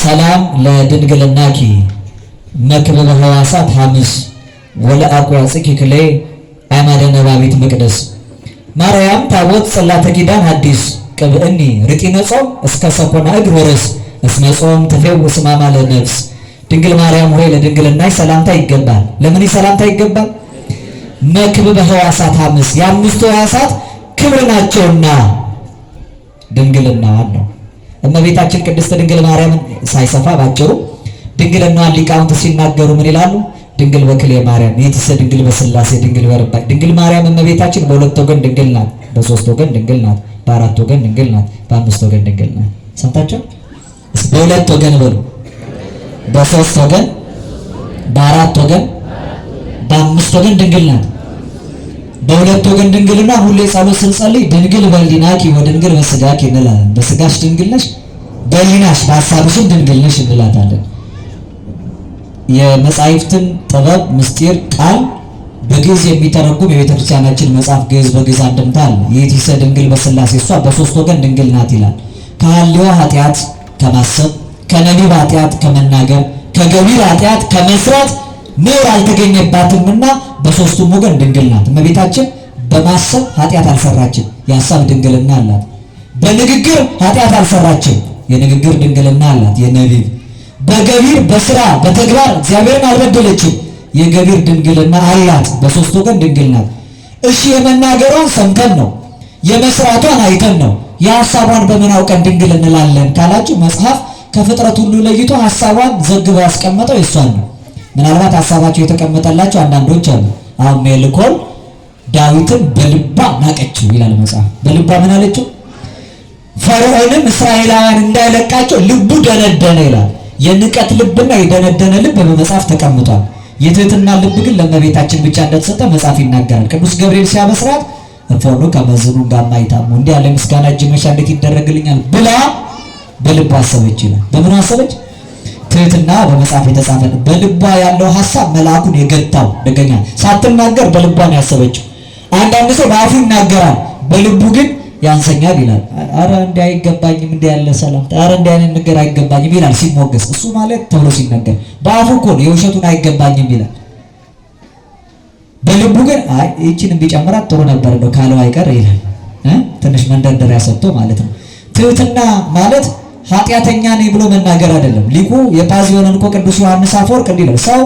ሰላም ለድንግልናኪ መክብበ ሕዋሳት ሐምስ ወለአቋጽኪ ክሌ አዕማደ ነባቢት መቅደስ ማርያም ታቦት ጽላተ ኪዳን ሐዲስ ቅብእኒ ርጢነ ጾም እስከ ሰኮና እግር ወርስ እስመ ጾም ትፌውስ ሕማማ ለነፍስ። ድንግል ማርያም ሆይ ለድንግልናሽ ሰላምታ ይገባል። ለምን ሰላምታ ይገባል? መክብበ ሕዋሳት ሐምስ የአምስቱ ሕዋሳት ክብር ናቸውና ድንግልናዋን ነው። እመቤታችን ቅድስት ድንግል ማርያምን ሳይሰፋ ባጭሩ ድንግልናዋን ሊቃውንት ሲናገሩ ምን ይላሉ? ድንግል በክልኤ ማርያም ይእትሰ ድንግል በሥላሴ ድንግል በርባዕ። ድንግል ማርያም እመቤታችን በሁለት ወገን ድንግል ናት፣ በሶስት ወገን ድንግል ናት፣ በአራት ወገን ድንግል ናት፣ በአምስት ወገን ድንግል ናት። ሰምታችሁ? በሁለት ወገን በሉ፣ በሶስት ወገን፣ በአራት ወገን፣ በአምስት ወገን ድንግል ናት። በሁለት ወገን ድንግልና ሁሌ ጸሎት ስንጸልይ ድንግል በሕሊናኪ ወድንግል በሥጋኪ እንላለን። በሥጋሽ ድንግል ነሽ፣ በሕሊናሽ በሐሳብሽም ድንግል ነሽ እንላታለን። የመጻሕፍትን ጥበብ ምስጢር ቃል በግዕዝ የሚተረጉም የቤተ ክርስቲያናችን መጽሐፍ ግዕዝ በግዕዝ አንድምታ አለ። ይእትሰ ድንግል በሥላሴ እሷ በሶስት ወገን ድንግል ናት ይላል። ከሐልዮ ኃጢአት ከማሰብ ከነቢብ ኃጢአት ከመናገር ከገቢር ኃጢአት ከመስራት ነውር አልተገኘባትምና በሦስቱም ወገን ድንግል ናት። እመቤታችን በማሰብ ኃጢአት አልሰራችም፣ የሐሳብ ድንግልና አላት። በንግግር ኃጢአት አልሰራችም፣ የንግግር ድንግልና አላት የነቢብ። በገቢር በስራ በተግባር እግዚአብሔርን አልበደለችም፣ የገቢር ድንግልና አላት። በሦስት ወገን ድንግል ናት። እሺ የመናገሯን ሰምተን ነው፣ የመስራቷን አይተን ነው። የሐሳቧን በምን አውቀን ድንግል እንላለን ካላችሁ መጽሐፍ ከፍጥረት ሁሉ ለይቶ ሐሳቧን ዘግቦ ያስቀመጠው የሷን ነው። ምናልባት ሐሳባቸው የተቀመጠላቸው አንዳንዶች አሉ። አሁን ሜልኮል ዳዊትን በልባ ናቀችው ይላል መጽሐፍ። በልባ ምን አለችው? ፈርዖንም እስራኤላውያን እንዳይለቃቸው ልቡ ደነደነ ይላል። የንቀት ልብና የደነደነ ልብ በመጽሐፍ ተቀምጧል። የትህትና ልብ ግን ለእመቤታችን ብቻ እንደተሰጠ መጽሐፍ ይናገራል። ቅዱስ ገብርኤል ሲያበስራት እፎኑ ከመዝኑ ጋማይታሙ እንዲህ ያለ ምስጋና እጅ መንሻ እንዴት ይደረግልኛል ብላ በልቧ አሰበች ይላል። በምን አሰበች? ትህትና በመጽሐፍ የተጻፈ ነው። በልቧ ያለው ሐሳብ መልአኩን የገታው ደገኛ ሳትናገር በልቧ ነው ያሰበችው። አንዳንድ ሰው በአፉ ይናገራል፣ በልቡ ግን ያንሰኛል ይላል። አረ እንዲህ አይገባኝም፣ እንዲህ ያለ ሰላም፣ አረ እንዲህ አይነት ነገር አይገባኝም ይላል ሲሞገስ። እሱ ማለት ተብሎ ሲነገር በአፉ እኮ ነው የውሸቱን አይገባኝም ይላል። በልቡ ግን አይ ይህችን ቢጨምራት ጥሩ ነበር እንደው ካለው አይቀር ይላል። ትንሽ መንደርደሪያ ሰጥቶ ማለት ነው። ትህትና ማለት ኃጢአተኛ ነኝ ብሎ መናገር አይደለም። ሊቁ የጳዚዮንን እኮ ቅዱስ ዮሐንስ አፈወርቅ እንዲህ ነው፣ ሰው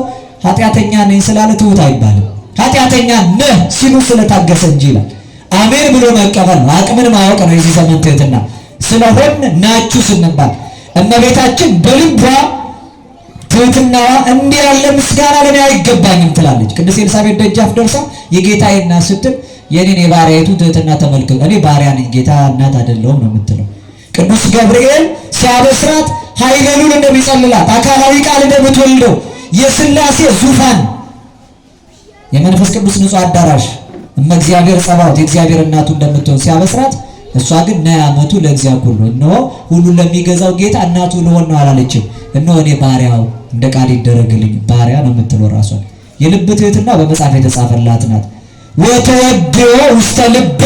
ኃጢአተኛ ነኝ ስላለ ትሁት አይባልም፣ ኃጢአተኛ ነህ ሲሉ ስለታገሰ እንጂ ይላል። አሜን ብሎ መቀበል ነው፣ አቅምን ማወቅ ነው የዚህ ዘመን ትህትና። ስለሆን ናችሁ ስንባል እመቤታችን በልቧ ትህትናዋ እንዲህ ያለ ምስጋና ለኔ አይገባኝም ትላለች። ቅድስት ኤልሳቤጥ ደጃፍ ደርሳ የጌታዬ እናት ስትል የኔን የባሪያይቱ ትህትና ተመልከቱ፣ እኔ ባሪያ ነኝ ጌታ እናት አይደለሁም ነው የምትለው። ቅዱስ ገብርኤል ሲያበስራት ኃይለ ሉል እንደሚጸልላት አካላዊ ቃል እንደምትወልደው የሥላሴ ዙፋን የመንፈስ ቅዱስ ንጹሕ አዳራሽ እግዚአብሔር ጸባዖት የእግዚአብሔር እናቱ እንደምትሆን ሲያበስራት፣ እሷ ግን ነይ አመቱ ለእግዚአብሔር ሁሉ እነሆ ሁሉን ለሚገዛው ጌታ እናቱ ልሆን ነው አላለችም። እነሆ እኔ ባሪያው እንደ ቃል ይደረግልኝ ባሪያ ነው የምትለው ራሷን። የልብ ትህትና በመጽሐፍ የተጻፈላት ናት። ወተወድዮ ውስተ ልባ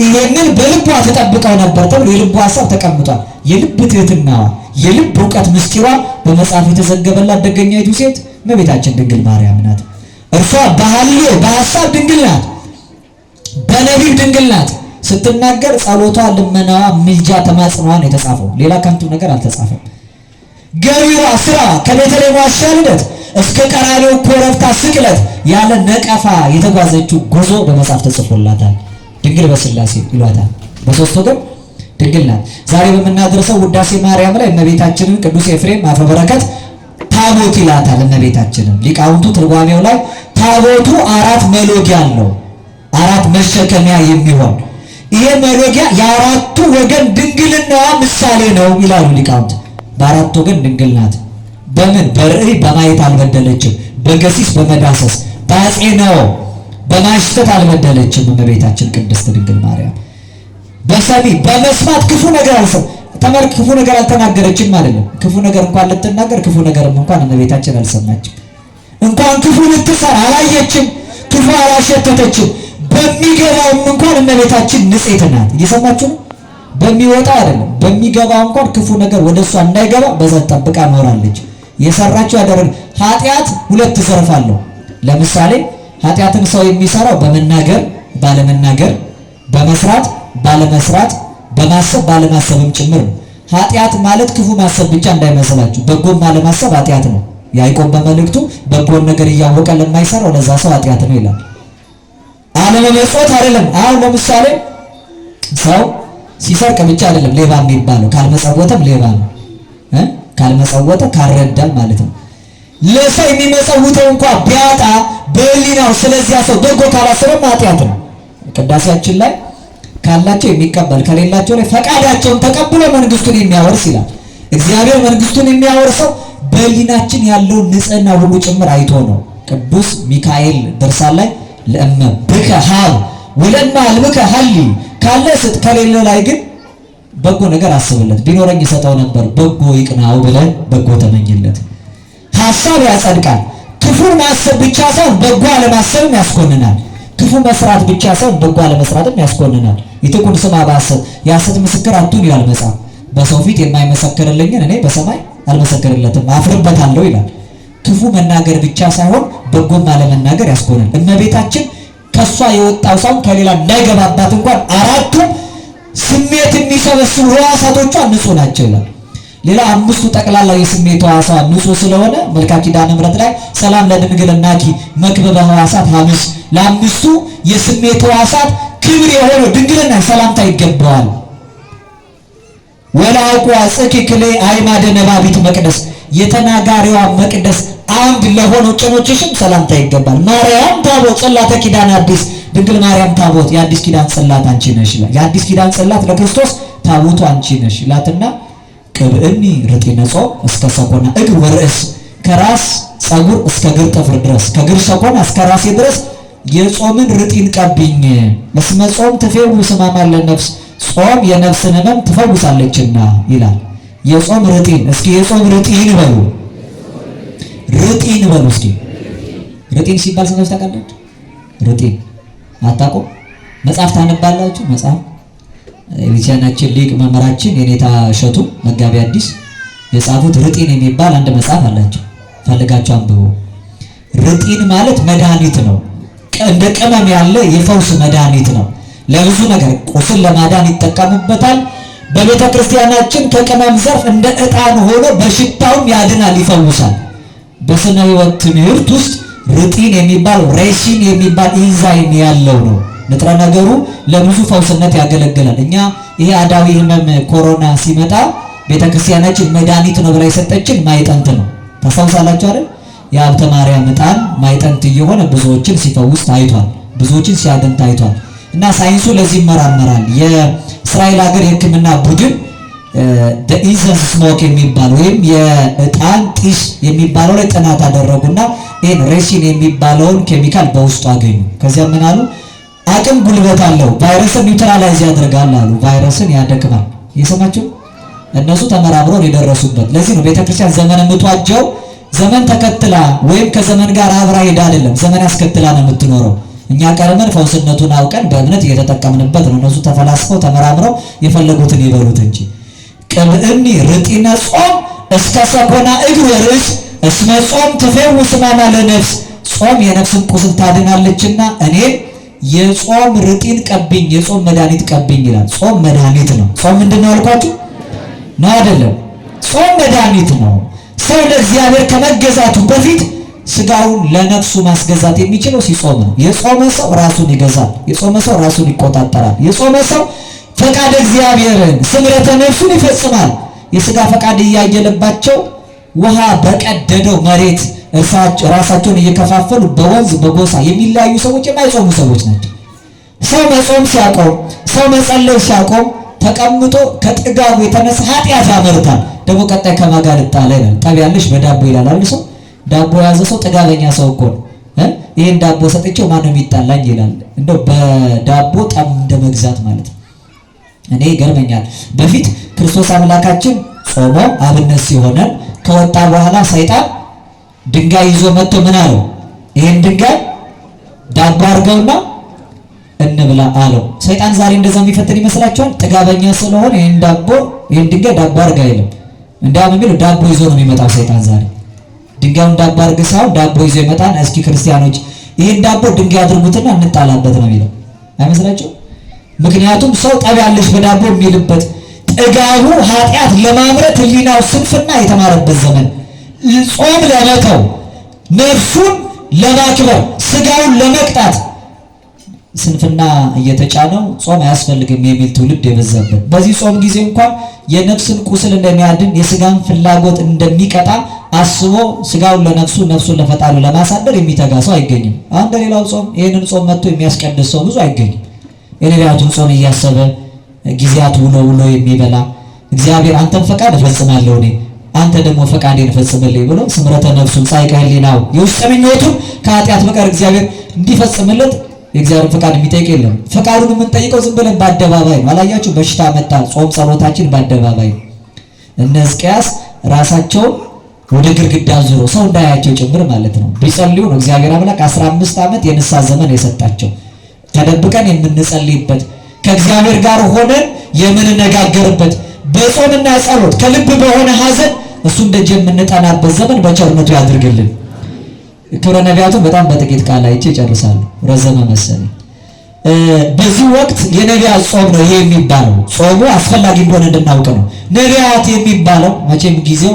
ይሄንን በልቧ ተጠብቀው ነበር ተብሎ የልቧ ሐሳብ ተቀምጧል። የልብ ትህትናዋ የልብ እውቀት ምስጢሯ በመጽሐፍ የተዘገበላት ደገኛይቱ ሴት እመቤታችን ድንግል ማርያም ናት። እርሷ በሐልዮ በሐሳብ ድንግል ናት፣ በነቢብ ድንግል ናት። ስትናገር ጸሎቷ፣ ልመናዋ፣ ምልጃ፣ ተማጽኗን የተጻፈው ሌላ ከንቱ ነገር አልተጻፈም። ገቢሯ ስራ ከቤተልሔም ዋሻ ልደት እስከ ቀራንዮ ኮረብታ ስቅለት ያለ ነቀፋ የተጓዘችው ጉዞ በመጽሐፍ ተጽፎላታል። ድንግል በሥላሴ ይሏታል። በሦስት ወገን ድንግል ናት። ዛሬ በምናደርሰው ውዳሴ ማርያም ላይ እመቤታችንን ቅዱስ ኤፍሬም አፈ በረከት ታቦት ይላታል። እመቤታችንን ሊቃውንቱ ትርጓሜው ላይ ታቦቱ 4 መሎጊያ አለው፣ 4 መሸከሚያ የሚሆን ይሄ መሎጊያ የአራቱ ወገን ድንግልናዋ ምሳሌ ነው ይላሉ ሊቃውንት። በአራት ወገን ድንግል ናት። በምን በርዕይ በማየት አልበደለችም፣ በገሲስ በመዳሰስ በአጼነው በማሽተት አልበደለችም። እመቤታችን ቅድስት ድንግል ማርያም በሰሚ በመስማት ክፉ ነገር ተመልክ ክፉ ነገር አልተናገረችም አይደለም። ክፉ ነገር እንኳን ልትናገር ክፉ ነገርም እንኳን እመቤታችን አልሰማችም። እንኳን ክፉ ልትሰራ አላየችም፣ ክፉ አላሸተተችም። በሚገባውም እንኳን እመቤታችን ንጽሕት ናት። እየሰማችሁ ነው። በሚወጣው አይደለም በሚገባው እንኳን ክፉ ነገር ወደሷ እንዳይገባ በዛ ጠብቃ ኖራለች። የሰራችው ያደረገ ኃጢአት 2 ዘርፍ አለው። ለምሳሌ ኃጢአትን ሰው የሚሰራው በመናገር ባለመናገር፣ በመስራት ባለመስራት፣ በማሰብ ባለማሰብም ጭምር ነው። ኃጢአት ማለት ክፉ ማሰብ ብቻ እንዳይመስላችሁ፣ በጎም ባለማሰብ ኃጢአት ነው። ያዕቆብ በመልእክቱ በጎን ነገር እያወቀ ለማይሰራው ለዛ ሰው ኃጢአት ነው ይላል። አለመመጽወት አይደለም። አሁን ለምሳሌ ሰው ሲሰርቅ ብቻ አይደለም ሌባ የሚባለው፣ ካልመጸወተም ሌባ ነው። ካልመጸወተ ካልረዳም ማለት ነው። ለሰው የሚመጸውተው እንኳን ቢያጣ በሕሊናው ስለዚያ ሰው በጎ ካላሰበም ኃጢአት ነው። ቅዳሴያችን ላይ ካላቸው የሚቀበል ከሌላቸው ላይ ፈቃዳቸውን ተቀብሎ መንግስቱን የሚያወርስ ይላል። እግዚአብሔር መንግስቱን የሚያወርሰው በሕሊናችን ያለውን ንጽህና ሁሉ ጭምር አይቶ ነው። ቅዱስ ሚካኤል ድርሳን ላይ ለእመ ብከ ሀብ ወለማ አልብከ ሀሊ ካለ ስጥ፣ ከሌለ ላይ ግን በጎ ነገር አስብለት፣ ቢኖረኝ ይሰጠው ነበር፣ በጎ ይቅናው ብለን በጎ ተመኝለት። ሐሳብ ያጸድቃል። ክፉ ማሰብ ብቻ ሳይሆን በጎ አለማሰብም ያስኮንናል። ክፉ መስራት ብቻ ሳይሆን በጎ አለመስራትም ያስኮንናል። ይትኩን ስማ በሐሰት የሐሰት ምስክር አትሁን ይላል መጽሐፍ። በሰው ፊት የማይመሰክርልኝን እኔ በሰማይ አልመሰከርለትም አፍርበታለሁ ይላል። ክፉ መናገር ብቻ ሳይሆን በጎም አለመናገር ያስኮናል። እመቤታችን ከሷ የወጣው ሰው ከሌላ እንዳይገባባት እንኳን አራቱ ስሜት የሚሰበስቡ ሕዋሳቶቿ ንጹህ ናቸው ይላል። ሌላ አምስቱ ጠቅላላ የስሜት ሕዋሳት ንጹህ ስለሆነ መልክአ ኪዳነ ምሕረት ላይ ሰላም ለድንግልናኪ መክበበ ሕዋሳት ሐምስ፣ ለአምስቱ የስሜት ሕዋሳት ክብር የሆነው ድንግልና ሰላምታ ይገባዋል። ወላውቁ አጽቂ ክሌ አይማደ ነባቢት መቅደስ፣ የተናጋሪዋ መቅደስ አንድ ለሆነው ጭኖችሽም ሰላምታ ይገባል። ማርያም ታቦት ጽላተ ኪዳን አዲስ፣ ድንግል ማርያም ታቦት የአዲስ ኪዳን ጽላት አንቺ ነሽ ይላል። የአዲስ ኪዳን ጽላት ለክርስቶስ ታቦቱ አንቺ ነሽ ይላትና ቅብእኒ ርጢነ ጾም እስከ ሰኮና እግር ወርእስ፣ ከራስ ፀጉር እስከ እግር ጥፍር ድረስ ከእግር ሰኮና እስከ ራሴ ድረስ የጾምን ርጢን ቀቢኝ። እስመ ጾም ትፌውስ ሕማማ ለነፍስ፣ ጾም የነፍስን ሕመም ትፈውሳለችና ይላል። የጾም ርጢን እስኪ የጾም ርጢን በሉ፣ ርጢን በሉ እስኪ። ርጢን ሲባል ሰምታችሁ ታውቃላችሁ? ርጢን አታውቁም? መጽሐፍ ታነባላችሁ? መጽሐፍ የቤተክርስቲያናችን ሊቅ መምህራችን የኔታ እሸቱ መጋቢ አዲስ የጻፉት ርጢን የሚባል አንድ መጽሐፍ አላቸው። ፈልጋችሁ አንብቡ። ርጢን ማለት መድኃኒት ነው። እንደ ቅመም ያለ የፈውስ መድኃኒት ነው። ለብዙ ነገር ቁስል ለማዳን ይጠቀሙበታል። በቤተ ክርስቲያናችን ከቅመም ዘርፍ እንደ ዕጣን ሆኖ በሽታውም ያድናል፣ ይፈውሳል። በስነ ሕይወት ትምህርት ውስጥ ርጢን የሚባል ሬሲን የሚባል ኢንዛይም ያለው ነው። ንጥረ ነገሩ ለብዙ ፈውስነት ያገለግላል። እኛ ይሄ አዳዊ ህመም ኮሮና ሲመጣ ቤተ ክርስቲያናችን መድኃኒት ነው ብላ የሰጠችን ማይጠንት ነው። ታስታውሳላችሁ አይደል? የሀብተ ማርያም ዕጣን ማይጠንት እየሆነ ብዙዎችን ሲፈውስ ታይቷል፣ ብዙዎችን ሲያድን ታይቷል። እና ሳይንሱ ለዚህ ይመራመራል። የእስራኤል ሀገር የሕክምና ቡድን ኢንሰንስ ስሞክ የሚባል ወይም የዕጣን ጢስ የሚባለው ላይ ጥናት አደረጉና ይህን ሬሲን የሚባለውን ኬሚካል በውስጡ አገኙ። ከዚያ ምን አሉ? አቅም ጉልበት አለው፣ ቫይረስን ኒውትራላይዝ ያደርጋል አሉ። ቫይረስን ያደክማል። እየሰማችሁ እነሱ ተመራምረው የደረሱበት። ለዚህ ነው ቤተክርስቲያን ዘመን የምትዋጀው ዘመን ተከትላ ወይም ከዘመን ጋር አብራ ሄዳ አይደለም፣ ዘመን ያስከትላ ነው የምትኖረው። እኛ ቀድመን ፈውስነቱን አውቀን በእምነት እየተጠቀምንበት ነው። እነሱ ተፈላስፈው ተመራምረው የፈለጉትን ይበሉት እንጂ። ቅብእኒ ርጢነ ጾም እስከ ሰኮና እግር ወርእስ እስመ ጾም ትፌውስ ሕማማ ለነፍስ፣ ጾም የነፍስን ቁስል ታድናለችና እኔም የጾም ርጢን ቀብኝ፣ የጾም መድኃኒት ቀብኝ ይላል። ጾም መድኃኒት ነው። ጾም ምንድን ነው አልኳችሁ? ነው አይደለም? ጾም መድኃኒት ነው። ሰው ለእግዚአብሔር ከመገዛቱ በፊት ስጋውን ለነፍሱ ማስገዛት የሚችለው ሲጾም ነው። የጾመ ሰው ራሱን ይገዛል። የጾመ ሰው ራሱን ይቆጣጠራል። የጾመ ሰው ፈቃድ እግዚአብሔርን ስምረተ ነፍሱን ይፈጽማል። የስጋ ፈቃድ እያየለባቸው ውሃ በቀደደው መሬት ራሳቸውን እየከፋፈሉ በወንዝ በጎሳ የሚለያዩ ሰዎች የማይጾሙ ሰዎች ናቸው። ሰው መጾም ሲያቆም፣ ሰው መጸለይ ሲያቆም ተቀምጦ ከጥጋቡ የተነሳ ኃጢአት ያመርታል። ደግሞ ቀጣይ ከማን ጋር ልጣላ ይላል። ጠብ ያለሽ በዳቦ ይላል አንድ ሰው። ዳቦ የያዘ ሰው ጥጋበኛ ሰው እኮ ነው። ይህን ዳቦ ሰጥቼው ማነው የሚጣላኝ ይላል። እንደው በዳቦ ጠብ እንደመግዛት ማለት ነው። እኔ ይገርመኛል። በፊት ክርስቶስ አምላካችን ጾሞ አብነት ሲሆነን ከወጣ በኋላ ሰይጣን ድንጋይ ይዞ መጥቶ ምን አለው? ይሄን ድንጋይ ዳቦ አድርገውና እንብላ አለው። ሰይጣን ዛሬ እንደዛ የሚፈትን ይመስላችኋል? ጥጋበኛ ስለሆነ ይሄን ድንጋይ ዳቦ አድርግ አይልም። እንዳውም የሚለው ዳቦ ይዞ ነው የሚመጣው ሰይጣን ዛሬ። ድንጋዩን ዳቦ አድርግ ሳይሆን ዳቦ ይዞ ይመጣል። እስኪ ክርስቲያኖች ይሄን ዳቦ ድንጋይ አድርጉትና እንጣላበት ነው የሚለው አይመስላችሁ? ምክንያቱም ሰው ጠብ ያለሽ በዳቦ የሚልበት ጥጋቡ ኃጢአት ለማምረት ህሊናው ስንፍና የተማረበት ዘመን፣ ጾም ለመተው ነፍሱን ለማክበር ስጋውን ለመቅጣት ስንፍና እየተጫነው ጾም አያስፈልግም የሚል ትውልድ የበዛበት በዚህ ጾም ጊዜ እንኳን የነፍስን ቁስል እንደሚያድን የስጋን ፍላጎት እንደሚቀጣ አስቦ ስጋውን ለነፍሱ ነፍሱን ለፈጣሪው ለማሳደር የሚተጋ ሰው አይገኝም። አሁን በሌላው ጾም ይህንን ጾም መጥቶ የሚያስቀድስ ሰው ብዙ አይገኝም። የነቢያቱን ጾም እያሰበ ጊዜያት ውሎ የሚበላ እግዚአብሔር አንተን ፈቃድ እፈጽማለሁ እኔ አንተ ደግሞ ፈቃዴን እፈጽምልኝ ብሎ ስምረተ ነፍሱን ጻይቀ ህሊናው የውስጥ ምኞቱን ከኃጢአት በቀር እግዚአብሔር እንዲፈጽምለት የእግዚአብሔር ፈቃድ የሚጠይቅ የለም። ፈቃዱን የምንጠይቀው ዝም ብለን በአደባባይ ነው። አላያችሁ? በሽታ መጣ፣ ጾም ጸሎታችን በአደባባይ ነው። እነ ሕዝቅያስ ራሳቸው ወደ ግድግዳ ዙሮ ሰው እንዳያቸው ጭምር ማለት ነው ቢጸልዩ ነው እግዚአብሔር አምላክ 15 ዓመት የንስሐ ዘመን የሰጣቸው። ተደብቀን የምንጸልይበት ከእግዚአብሔር ጋር ሆነን የምንነጋገርበት በጾምና ጸሎት ከልብ በሆነ ሐዘን እሱን ደጅ የምንጠናበት ዘመን በቸርነቱ ያድርግልን። ክብረ ነቢያቱን በጣም በጥቂት ቃል አይቼ ይጨርሳሉ። ረዘመ መሰለኝ። በዚህ ወቅት የነቢያት ጾም ነው ይሄ የሚባለው። ጾሙ አስፈላጊ እንደሆነ እንድናውቅ ነው። ነቢያት የሚባለው መቼም ጊዜው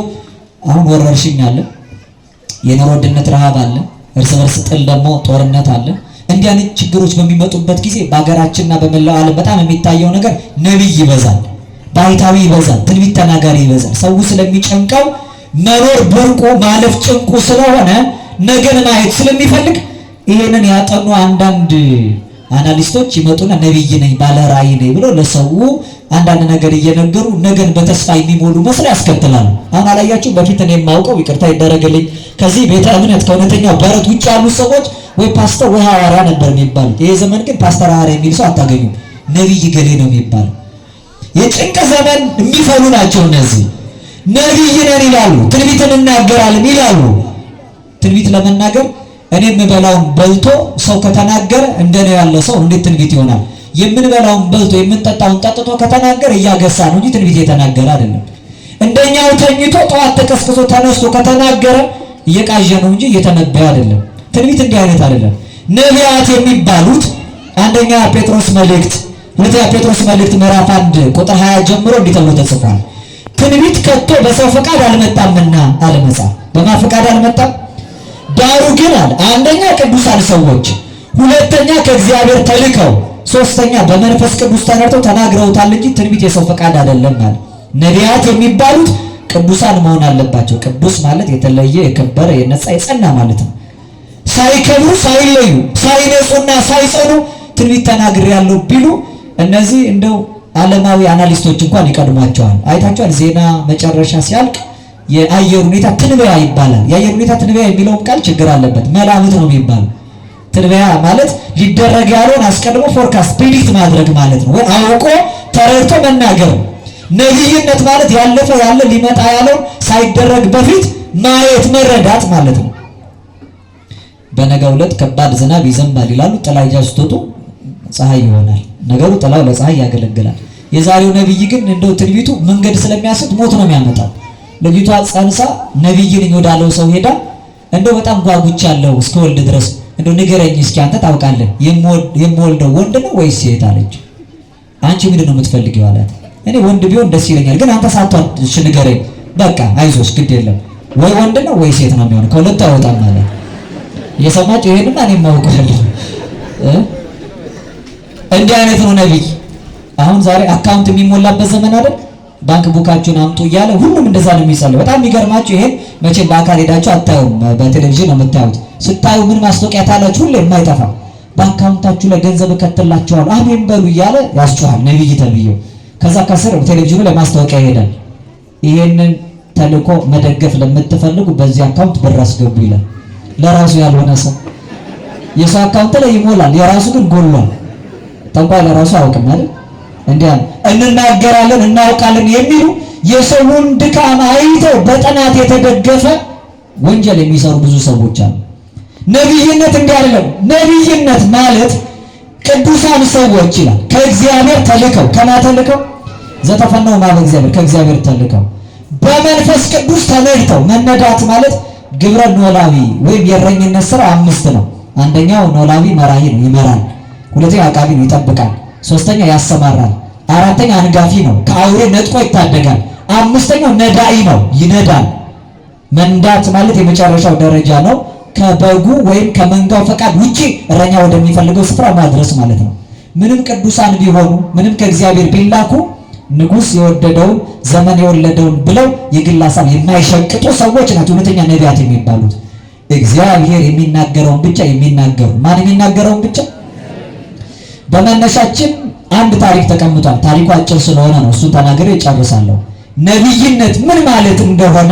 አሁን ወረርሽኝ አለ፣ የኑሮ ውድነት፣ ረሃብ አለ፣ እርስ በርስ ጥል ደግሞ ጦርነት አለ። እንዲህ አይነት ችግሮች በሚመጡበት ጊዜ በሀገራችንና በመላው ዓለም በጣም የሚታየው ነገር ነቢይ ይበዛል፣ ባይታዊ ይበዛል፣ ትንቢት ተናጋሪ ይበዛል። ሰው ስለሚጨንቀው መኖር ብርቁ ማለፍ ጭንቁ ስለሆነ ነገን ማየት ስለሚፈልግ ይሄንን ያጠኑ አንዳንድ አናሊስቶች ይመጡና ነቢይ ነኝ ባለ ራእይ ነኝ ብሎ ለሰው አንዳንድ ነገር እየነገሩ ነገን በተስፋ የሚሞሉ መስለው ያስከትላሉ። አሁን አላያችሁ? በፊት እኔ የማውቀው ይቅርታ ይደረግልኝ ከዚህ ቤተ እምነት ከእውነተኛው በረት ውጭ ያሉ ሰዎች ወይ ፓስተር ወይ ሐዋርያ ነበር የሚባሉት። ይሄ ዘመን ግን ፓስተር ሐዋርያ የሚል ሰው አታገኙም። ነቢይ ገሌ ነው የሚባለው። የጭንቅ ዘመን የሚፈሩ ናቸው እነዚህ። ነቢይ ነን ይላሉ፣ ትንቢትን እናገራለን ይላሉ። ትንቢት ለመናገር እኔ የምበላውን በልቶ ሰው ከተናገረ እንደኔ ያለ ሰው እንዴት ትንቢት ይሆናል? የምንበላውን በልቶ የምንጠጣውን ጠጥቶ ከተናገረ እያገሳ ነው እንጂ ትንቢት የተናገረ አይደለም። እንደኛው ተኝቶ ጠዋት ተቀስቅሶ ተነስቶ ከተናገረ እየቃዠ ነው እንጂ እየተነበየ አይደለም። ትንቢት እንዲህ አይነት አይደለም። ነቢያት የሚባሉት አንደኛ ጴጥሮስ መልእክት ሁለተኛ ጴጥሮስ መልእክት ምዕራፍ 1 ቁጥር 20 ጀምሮ እንዲህ ተብሎ ተጽፏል። ትንቢት ከቶ በሰው ፈቃድ አልመጣምና አለ መጽሐፍ። በማን ፈቃድ አልመጣም? ዳሩ ግን አለ አንደኛ ቅዱሳን ሰዎች፣ ሁለተኛ ከእግዚአብሔር ተልከው፣ ሶስተኛ በመንፈስ ቅዱስ ተነድተው ተናግረውታል እንጂ ትንቢት የሰው ፈቃድ አይደለም ማለት። ነቢያት የሚባሉት ቅዱሳን መሆን አለባቸው። ቅዱስ ማለት የተለየ የከበረ የነጻ የጸና ማለት ነው። ሳይከብሩ ሳይለዩ ሳይነጹና ሳይጸኑ ትንቢት ተናግሬያለሁ ቢሉ እነዚህ እንደው ዓለማዊ አናሊስቶች እንኳን ይቀድሟቸዋል። አይታችኋል? ዜና መጨረሻ ሲያልቅ የአየር ሁኔታ ትንበያ ይባላል። የአየር ሁኔታ ትንበያ የሚለውም ቃል ችግር አለበት። መላምት ነው የሚባለው። ትንበያ ማለት ሊደረግ ያለውን አስቀድሞ ፎርካስት ፕሪዲክት ማድረግ ማለት ነው፣ ወይ አውቆ ተረድቶ መናገር። ነቢይነት ማለት ያለፈ ያለ ሊመጣ ያለው ሳይደረግ በፊት ማየት መረዳት ማለት ነው። በነገው ዕለት ከባድ ዝናብ ይዘንባል ይላሉ። ጥላ ይዛችሁ ስትወጡ ፀሐይ ይሆናል። ነገሩ ጥላው ለፀሐይ ያገለግላል። የዛሬው ነቢይ ግን እንደው ትንቢቱ መንገድ ስለሚያስት ሞት ነው የሚያመጣው። ልጅቷ ጸንሳ ነቢይ ነኝ ወዳለው ሰው ሄዳ እንደው በጣም ጓጉቻለሁ እስከወልድ ድረስ እንደው ንገረኝ እስኪ አንተ ታውቃለህ የምወልደው ወንድ ነው ወይስ ሴት አለች። አንቺ ምንድን ነው የምትፈልጊው አላት። እኔ ወንድ ቢሆን ደስ ይለኛል፣ ግን አንተ ሳትወልድ ንገረኝ። በቃ አይዞሽ ግድ የለም ወይ ወንድ ነው ወይ ሴት ነው የሚሆነው፣ ከሁለቱ አይወጣም ማለት። እየሰማችሁ ይሄንማ እኔም አውቃለሁ። እንዲህ አይነት ነው ነቢይ። አሁን ዛሬ አካውንት የሚሞላበት ዘመን አይደል? ባንክ ቡካችሁን አምጡ እያለ ሁሉም እንደዛ ነው የሚጸልየው። በጣም የሚገርማችሁ ይሄን መቼም በአካል ሄዳችሁ አታዩም፣ በቴሌቪዥን ነው የምታዩት። ስታዩ ምን ማስታወቂያ ታላችሁ? ሁሌ የማይጠፋ በአካውንታችሁ ላይ ገንዘብ እከትላችኋለሁ አሜን በሉ እያለ ያስጮሃል ነቢይ ተብዬው። ከዛ ከስር ቴሌቪዥኑ ላይ ማስታወቂያ ይሄዳል። ይሄንን ተልእኮ መደገፍ ለምትፈልጉ በዚህ አካውንት ብር አስገቡ ይላል። ለራሱ ያልሆነ ሰው የሰው አካውንት ላይ ይሞላል፣ የራሱ ግን ጎሏል። ጠንቋይ ለራሱ አያውቅም አይደል? እንዲያ እንናገራለን እናውቃለን የሚሉ የሰውን ድካም አይተው በጥናት የተደገፈ ወንጀል የሚሰሩ ብዙ ሰዎች አሉ። ነቢይነት እንዲህ አይደለም። ነቢይነት ማለት ቅዱሳን ሰዎች ይላል ከእግዚአብሔር ተልከው ከማተልከው ዘተፈነው ማለት እግዚአብሔር ከእግዚአብሔር ተልከው በመንፈስ ቅዱስ ተነድተው። መነዳት ማለት ግብረ ኖላዊ ወይም የእረኝነት ስራ 5 ነው። አንደኛው ኖላዊ መራሂ ነው፣ ይመራል። ሁለተኛ አቃቢ ነው፣ ይጠብቃል። ሶስተኛ ያሰማራል። አራተኛ አንጋፊ ነው፣ ከአውሬ ነጥቆ ይታደጋል። አምስተኛው ነዳኢ ነው፣ ይነዳል። መንዳት ማለት የመጨረሻው ደረጃ ነው። ከበጉ ወይም ከመንጋው ፈቃድ ውጪ እረኛ ወደሚፈልገው ስፍራ ማድረስ ማለት ነው። ምንም ቅዱሳን ቢሆኑ ምንም ከእግዚአብሔር ቢላኩ ንጉሥ የወደደውን ዘመን የወለደውን ብለው የግል ሀሳብ የማይሸቅጡ ሰዎች ናቸው እውነተኛ ነቢያት የሚባሉት። እግዚአብሔር የሚናገረውን ብቻ የሚናገሩ። ማን የሚናገረውን ብቻ? በመነሻችን አንድ ታሪክ ተቀምጧል። ታሪኩ አጭር ስለሆነ ነው እሱን ተናግሬ እጨርሳለሁ። ነቢይነት ምን ማለት እንደሆነ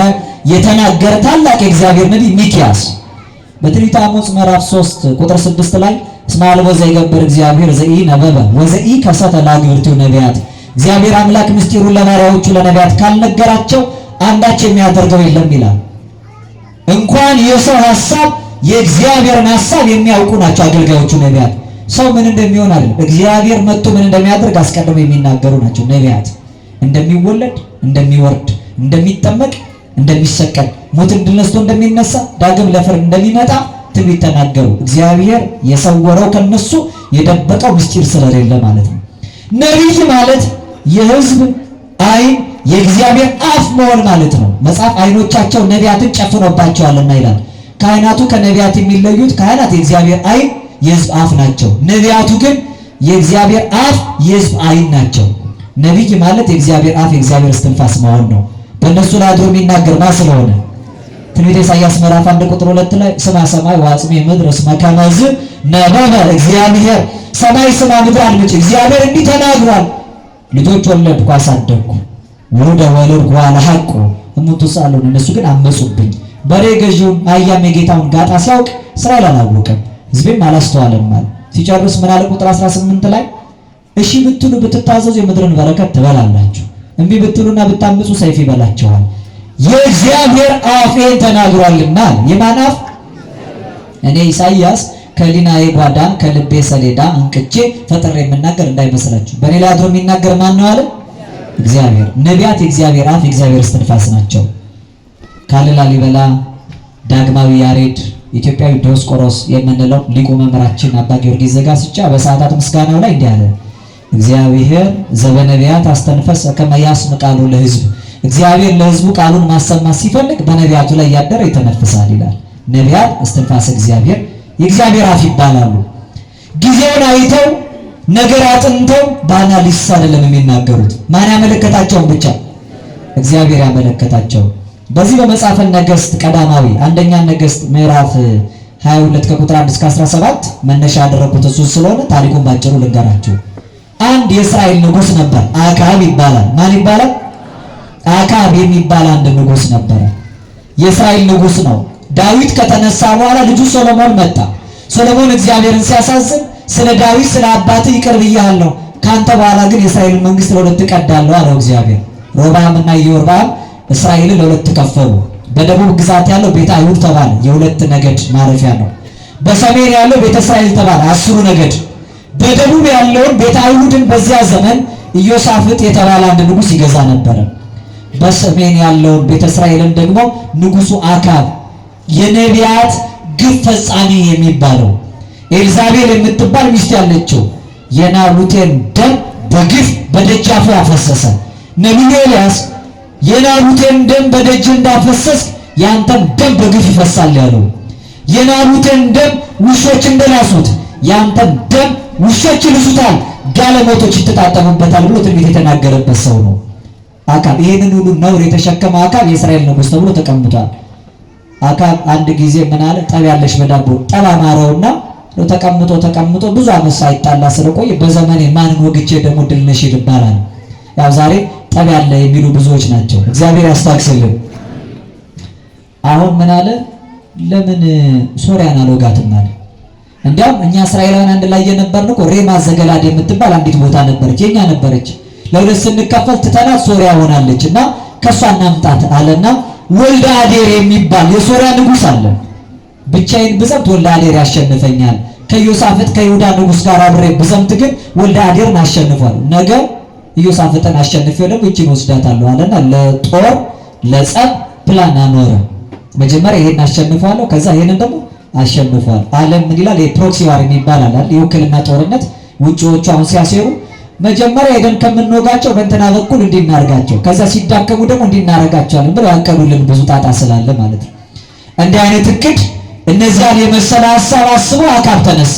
የተናገረ ታላቅ የእግዚአብሔር ነቢይ ሚክያስ በትንቢተ አሞጽ ምዕራፍ 3 ቁጥር 6 ላይ እስመ አልቦ ዘይገብር እግዚአብሔር ዘኢነበበ ወዘኢከሰተ ለአግብርቲሁ ነቢያት፣ እግዚአብሔር አምላክ ምስጢሩን ለባሪያዎቹ ለነቢያት ካልነገራቸው አንዳች የሚያደርገው የለም ይላል። እንኳን የሰው ሐሳብ የእግዚአብሔርን ሐሳብ የሚያውቁ ናቸው አገልጋዮቹ ነቢያት። ሰው ምን እንደሚሆን አይደለም፣ እግዚአብሔር መጥቶ ምን እንደሚያደርግ አስቀድመው የሚናገሩ ናቸው ነቢያት። እንደሚወለድ፣ እንደሚወርድ፣ እንደሚጠመቅ እንደሚሰቀል፣ ሞትን ድል ነስቶ እንደሚነሳ፣ ዳግም ለፍርድ እንደሚመጣ ትንቢት ተናገሩ። እግዚአብሔር የሰወረው ከነሱ የደበቀው ምስጢር ስለሌለ ማለት ነው። ነቢይ ማለት የሕዝብ ዓይን የእግዚአብሔር አፍ መሆን ማለት ነው። መጽሐፍ ዓይኖቻቸው ነቢያትን ጨፍኖባቸዋልና ይላል። ካህናቱ ከነቢያት የሚለዩት ካህናት የእግዚአብሔር ዓይን የሕዝብ አፍ ናቸው። ነቢያቱ ግን የእግዚአብሔር አፍ የሕዝብ ዓይን ናቸው። ነቢይ ማለት የእግዚአብሔር አፍ የእግዚአብሔር እስትንፋስ መሆን ነው። በእነሱ ላይ አድሮ የሚናገር ማ ስለሆነ ትንቢተ ኢሳይያስ ምዕራፍ 1 ቁጥር 2 ላይ ስማ ሰማይ ወአጽሜ ምድር እስመ ከመዝ ነበበ እግዚአብሔር፣ ሰማይ ስማ ምድር አድምጪ፣ እግዚአብሔር እንዲህ ተናግሯል። ልጆች ወለድኩ አሳደግኩ፣ ወልደ ወለድኩ ወአልሐቁ እሙንቱ ሳሉን፣ እነሱ ግን አመጹብኝ። በሬ ገዢውን አህያም የጌታውን ጋጣ ሲያውቅ እስራኤል አላወቀም፣ ሕዝቤም አላስተዋለም ማለት። ሲጨርስ ምን አለ? ቁጥር 18 ላይ እሺ ብትሉ ብትታዘዙ የምድርን በረከት ትበላላችሁ፣ እምቢ ብትሉና ብታምፁ ሰይፍ ይበላችኋል። የእግዚአብሔር አፍ ይህን ተናግሯልና። የማን አፍ? እኔ ኢሳይያስ ከሊናዬ ጓዳ ከልቤ ሰሌዳ እንቅቼ ፈጥሬ የምናገር እንዳይመስላችሁ። በእኔ ላይ አድሮ የሚናገር ማን ነው አለ? እግዚአብሔር። ነቢያት የእግዚአብሔር አፍ የእግዚአብሔር እስትንፋስ ናቸው። ካለ ላሊበላ፣ ዳግማዊ ያሬድ፣ ኢትዮጵያዊ ዲዮስቆሮስ የምንለው ሊቁ መምህራችን አባ ጊዮርጊስ ዘጋስጫ በሰዓታት ምስጋናው ላይ እንዲህ አለ። እግዚአብሔር ዘበነቢያት አስተንፈስ ከመ ያስምዕ ቃሉ ለሕዝብ። እግዚአብሔር ለሕዝቡ ቃሉን ማሰማት ሲፈልግ በነቢያቱ ላይ ያደረ ይተነፍሳል ይላል። ነቢያት እስትንፋስ እግዚአብሔር የእግዚአብሔር አፍ ይባላሉ። ጊዜውን አይተው ነገር አጥንተው በአናሊሲስ አይደለም የሚናገሩት። ማን ያመለከታቸውን ብቻ? እግዚአብሔር ያመለከታቸው። በዚህ በመጽሐፈ ነገሥት ቀዳማዊ አንደኛ ነገሥት ምዕራፍ 22 ከቁጥር 1 እስከ 17 መነሻ ያደረኩት እሱ ስለሆነ ታሪኩን ባጭሩ ልንገራችሁ። አንድ የእስራኤል ንጉሥ ነበር፣ አክዓብ ይባላል። ማን ይባላል? አክዓብ የሚባል አንድ ንጉሥ ነበረ። የእስራኤል ንጉሥ ነው። ዳዊት ከተነሳ በኋላ ልጁ ሶሎሞን መጣ። ሶሎሞን እግዚአብሔርን ሲያሳዝን ስለ ዳዊት ስለ አባትህ ይቅር ብያለሁ፣ ካንተ በኋላ ግን የእስራኤል መንግስት ለሁለት እቀዳለሁ አለው እግዚአብሔር። ሮብዓም እና ኢዮርብዓም እስራኤልን ለሁለት ከፈሉ። በደቡብ ግዛት ያለው ቤተ አይሁድ ተባለ፣ የሁለት ነገድ ማረፊያ ነው። በሰሜን ያለው ቤተ እስራኤል ተባለ፣ 10 ነገድ። በደቡብ ያለውን ቤተ አይሁድን በዚያ ዘመን ኢዮሳፍጥ የተባለ አንድ ንጉሥ ይገዛ ነበረ። በሰሜን ያለውን ቤተ እስራኤልን ደግሞ ንጉሱ አክዓብ የነቢያት ግፍ ፈጻሚ የሚባለው ኤልዛቤል የምትባል ሚስት ያለችው የናቡቴን ደም በግፍ በደጃፉ ያፈሰሰ ነቢዩ ኤልያስ የናቡቴን ደም በደጅ እንዳፈሰስክ ያንተም ደም በግፍ ይፈሳል ያለው፣ የናቡቴን ደም ውሾች እንደላሱት ያንተም ደም ውሾች ይልሱታል፣ ጋለሞቶች ይተጣጠሙበታል ብሎ ትንቢት የተናገረበት ሰው ነው አክዓብ። ይህንን ሁሉ ነውር የተሸከመ አክዓብ የእስራኤል ንጉሥ ተብሎ ተቀምጧል። አክዓብ አንድ ጊዜ ምን አለ? ጠብ ያለሽ በዳቦ ጠብ አማረውና ተቀምጦ ብዙ ዓመት ሳይጣላ ስለቆየ በዘመኔ ማንን ወግቼ ደግሞ ድል ነሽ ይባላል። ያው ዛሬ ጠብ ያለ የሚሉ ብዙዎች ናቸው። እግዚአብሔር ያስታክስልን። አሁን ምን አለ? ለምን ሶርያን አልወጋትም አለ። እንዲያውም እኛ እስራኤላውያን አንድ ላይ የነበርን እኮ ሬማ ዘገላድ የምትባል አንዲት ቦታ ነበረች፣ የኛ ነበረች። ለሁለት ስንከፈል ትተናት ሶርያ ሆናለች እና ከሷ እናምጣት አለና ወልደ አዴር የሚባል የሶርያ ንጉሥ አለ። ብቻዬን ብዘምት ወልደ አዴር ያሸንፈኛል፣ ከኢዮሳፍጥ ከይሁዳ ንጉሥ ጋር አብሬ ብዘምት ግን ወልደ አዴርን አሸንፏል። ነገ ኢዮሳፍጥን አሸንፌው ደግሞ ይህችን ወስዳታለሁ አለና ለጦር ለጸብ ፕላን አኖረ። መጀመሪያ ይሄን አሸንፏለሁ፣ ከዛ ይሄንን ደግሞ አሸንፏል። ዓለም ምን ይላል? የፕሮክሲ ዋር የሚባል አለ፣ የውክልና ጦርነት። ውጪዎቹ አሁን ሲያሴሩ መጀመሪያ ሄደን ከምንወጋቸው በእንትና በኩል እንዲናርጋቸው፣ ከዛ ሲዳከሙ ደግሞ እንዲናረጋቸዋለን ብለው ያቀዱልን ብዙ ጣጣ ስላለ ማለት ነው። እንዲህ አይነት እቅድ እነዚያን የመሰለ ሐሳብ አስቦ አክዓብ ተነሳ።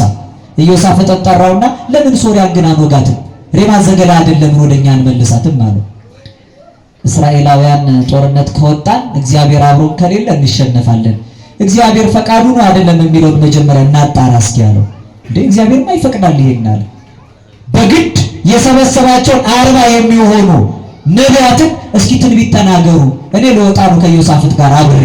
ኢዮሳፍጥን ጠራውና ለምን ሶርያን ግን አንወጋትም? ሬማ ዘገለአድን ለምን ወደኛ አንመልሳትም አለው። እስራኤላውያን ጦርነት ከወጣን እግዚአብሔር አብሮን ከሌለ እንሸነፋለን። እግዚአብሔር ፈቃዱ ነው አይደለም የሚለውን መጀመሪያ እናጣራ እስኪ አለው። እንዴ እግዚአብሔርማ ይፈቅዳል ይሄን አለ። በግድ የሰበሰባቸውን 40 የሚሆኑ ነቢያትን እስኪ ትንቢት ተናገሩ፣ እኔ ልወጣ ነው ከኢዮሳፍጥ ጋር አብሬ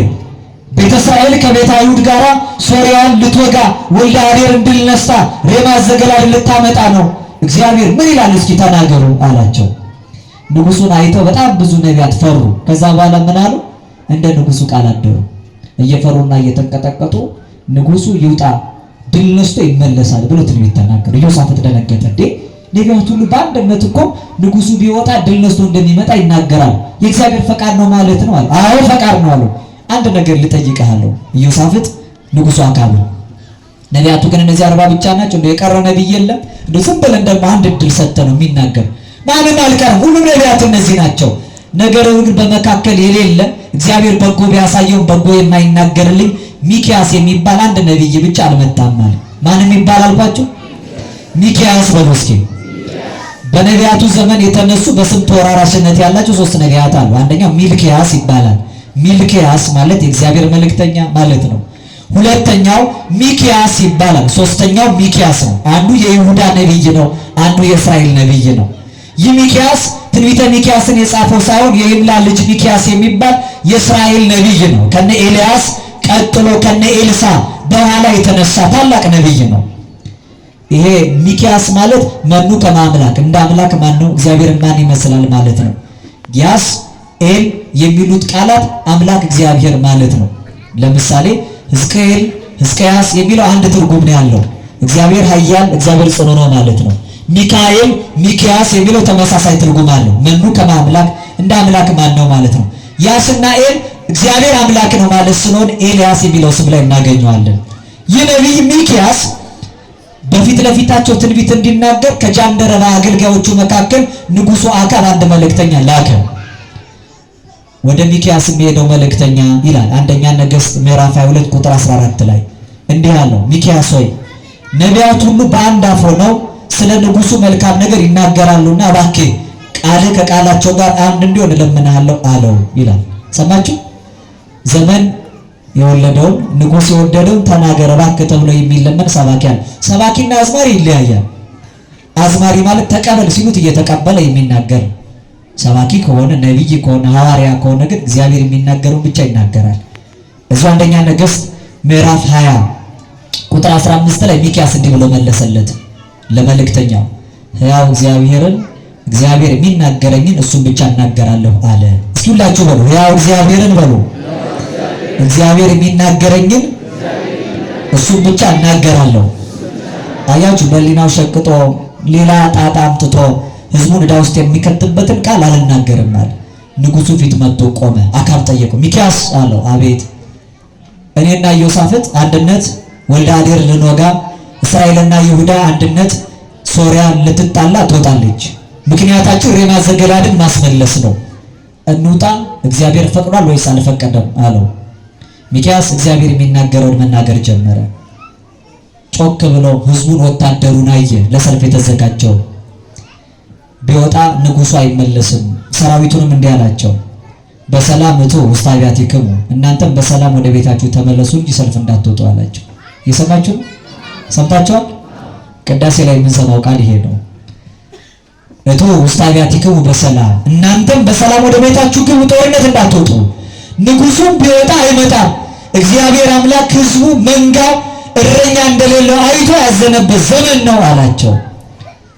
ቤተ እስራኤል ከቤተ አይሁድ ጋር ሶርያን ልትወጋ ወልደ አዴርን ድል ነስታ ሬማ ዘገለአድን ልታመጣ ነው። እግዚአብሔር ምን ይላል እስኪ ተናገሩ አላቸው። ንጉሱን አይተው በጣም ብዙ ነቢያት ፈሩ። ከዛ በኋላ ምን አሉ? እንደ ንጉሱ ቃል አደሩ። እየፈሩና እየተንቀጠቀጡ ንጉሱ ይውጣ ድል ነስቶ ይመለሳል ብሎ ትንቢት ተናገሩ። ኢዮሳፍጥ ደነገጠ። እንዴ ነቢያት ሁሉ በአንድነት እኮ ንጉሱ ቢወጣ ድል ነስቶ እንደሚመጣ ይናገራል። የእግዚአብሔር ፈቃድ ነው ማለት ነው አለ። አዎ ፈቃድ ነው አለው። አንድ ነገር ልጠይቅሃለሁ ኢዮሳፍጥ ንጉሱ አካብ፣ ነቢያቱ ግን እነዚህ 40 ብቻ ናቸው? እንደው የቀረ ነቢይ የለም? እንደው ዝም ብለን ደግሞ አንድ እድል ሰጥተን ነው የሚናገር? ማንም አልቀረም፣ ሁሉም ነቢያት እነዚህ ናቸው። ነገር ግን በመካከል የሌለ እግዚአብሔር በጎ ቢያሳየው በጎ የማይናገርልኝ ሚክያስ የሚባል አንድ ነቢይ ብቻ አልመጣም አለ። ማንም ይባል አልኳችሁ? ሚክያስ በሉ እስኪ። በነቢያቱ ዘመን የተነሱ በስም ተወራራሽነት ያላቸው 3 ነቢያት አሉ። አንደኛው ሚልክያስ ይባላል። ሚልክያስ ማለት የእግዚአብሔር መልእክተኛ ማለት ነው። ሁለተኛው ሚክያስ ይባላል። ሶስተኛው ሚክያስ ነው። አንዱ የይሁዳ ነቢይ ነው፣ አንዱ የእስራኤል ነቢይ ነው። ይህ ሚክያስ ትንቢተ ሚክያስን የጻፈው ሳይሆን የይምላ ልጅ ሚክያስ የሚባል የእስራኤል ነቢይ ነው። ከነ ኤልያስ ቀጥሎ ከነ ኤልሳ በኋላ የተነሳ ታላቅ ነቢይ ነው። ይሄ ሚክያስ ማለት መኑ ከማምላክ እንደ አምላክ ማን ነው? እግዚአብሔር ማን ይመስላል ማለት ነው። ያስ ኤል የሚሉት ቃላት አምላክ እግዚአብሔር ማለት ነው። ለምሳሌ ሕዝቅኤል ሕዝቅያስ የሚለው አንድ ትርጉም ነው ያለው። እግዚአብሔር ኃያል እግዚአብሔር ጽኑ ነው ማለት ነው። ሚካኤል ሚክያስ የሚለው ተመሳሳይ ትርጉም አለው። መኑ ከማምላክ እንደ አምላክ ማን ነው ማለት ነው። ያስና ኤል እግዚአብሔር አምላክ ነው ማለት ስለሆነ ኤልያስ የሚለው ስም ላይ እናገኘዋለን። ይህ ነቢይ ሚክያስ በፊት ለፊታቸው ትንቢት እንዲናገር ከጃንደረባ አገልጋዮቹ መካከል ንጉሱ አካብ አንድ መልእክተኛ ላከ። ወደ ሚክያስ የሚሄደው መልእክተኛ ይላል አንደኛ ነገሥት ምዕራፍ 22 ቁጥር 14 ላይ እንዲህ አለው፣ ሚክያስ ሆይ ነቢያት ሁሉ በአንድ አፍ ሆነው ስለ ንጉሱ መልካም ነገር ይናገራሉና እባክህ ቃልህ ከቃላቸው ጋር አንድ እንዲሆን እለምንሃለሁ አለው ይላል። ሰማችሁ? ዘመን የወለደውን ንጉስ የወደደውን ተናገር እባክህ ተብሎ የሚለመን ሰባኪ አለ። ሰባኪና አዝማሪ ይለያያል። አዝማሪ ማለት ተቀበል ሲሉት እየተቀበለ የሚናገር፣ ሰባኪ ከሆነ ነቢይ ከሆነ ሐዋርያ ከሆነ ግን እግዚአብሔር የሚናገረውን ብቻ ይናገራል። እዚሁ አንደኛ ነገሥት ምዕራፍ 20 ቁጥር 15 ላይ ሚክያስ እንዲህ ብሎ መለሰለት ለመልእክተኛው፣ ሕያው እግዚአብሔርን እግዚአብሔር የሚናገረኝን እሱን ብቻ እናገራለሁ አለ። እስኪ ሁላችሁ በሉ ሕያው እግዚአብሔርን በሉ። እግዚአብሔር የሚናገረኝን እሱን ብቻ እናገራለሁ። አያችሁ፣ በሊናው ሸቅጦ ሌላ ጣጣ አምጥቶ ህዝቡን ዕዳ ውስጥ የሚከትበትን ቃል አልናገርም አለ። ንጉሱ ፊት መጥቶ ቆመ። አካብ ጠየቀው፣ ሚክያስ አለው፣ አቤት። እኔና ኢዮሳፍጥ አንድነት ወልደ አዴር ልንወጋ፣ እስራኤልና ይሁዳ አንድነት ሶሪያ ልትጣላ ትወጣለች። ምክንያታችን ሬማ ዘገላድን ማስመለስ ነው። እንውጣ፣ እግዚአብሔር ፈቅዷል ወይስ አልፈቀደም አለው። ሚክያስ እግዚአብሔር የሚናገረውን መናገር ጀመረ። ጮክ ብሎ ህዝቡን ወታደሩን አየ፣ ለሰልፍ የተዘጋጀው ቢወጣ ንጉሱ አይመለስም። ሰራዊቱንም እንዲህ አላቸው፣ በሰላም እቱ ውስተ አብያቲክሙ፣ እናንተም በሰላም ወደ ቤታችሁ ተመለሱ እንጂ ሰልፍ እንዳትወጡ አላቸው። የሰማችሁ ሰምታችኋል? ቅዳሴ ላይ የምንሰማው ቃል ይሄ ነው። እቱ ውስተ አብያቲክሙ በሰላም፣ እናንተም በሰላም ወደ ቤታችሁ ግቡ፣ ጦርነት እንዳትወጡ። ንጉሱም ቢወጣ አይመጣም። እግዚአብሔር አምላክ ህዝቡ መንጋው እረኛ እንደሌለው አይቶ ያዘነበት ዘመን ነው አላቸው።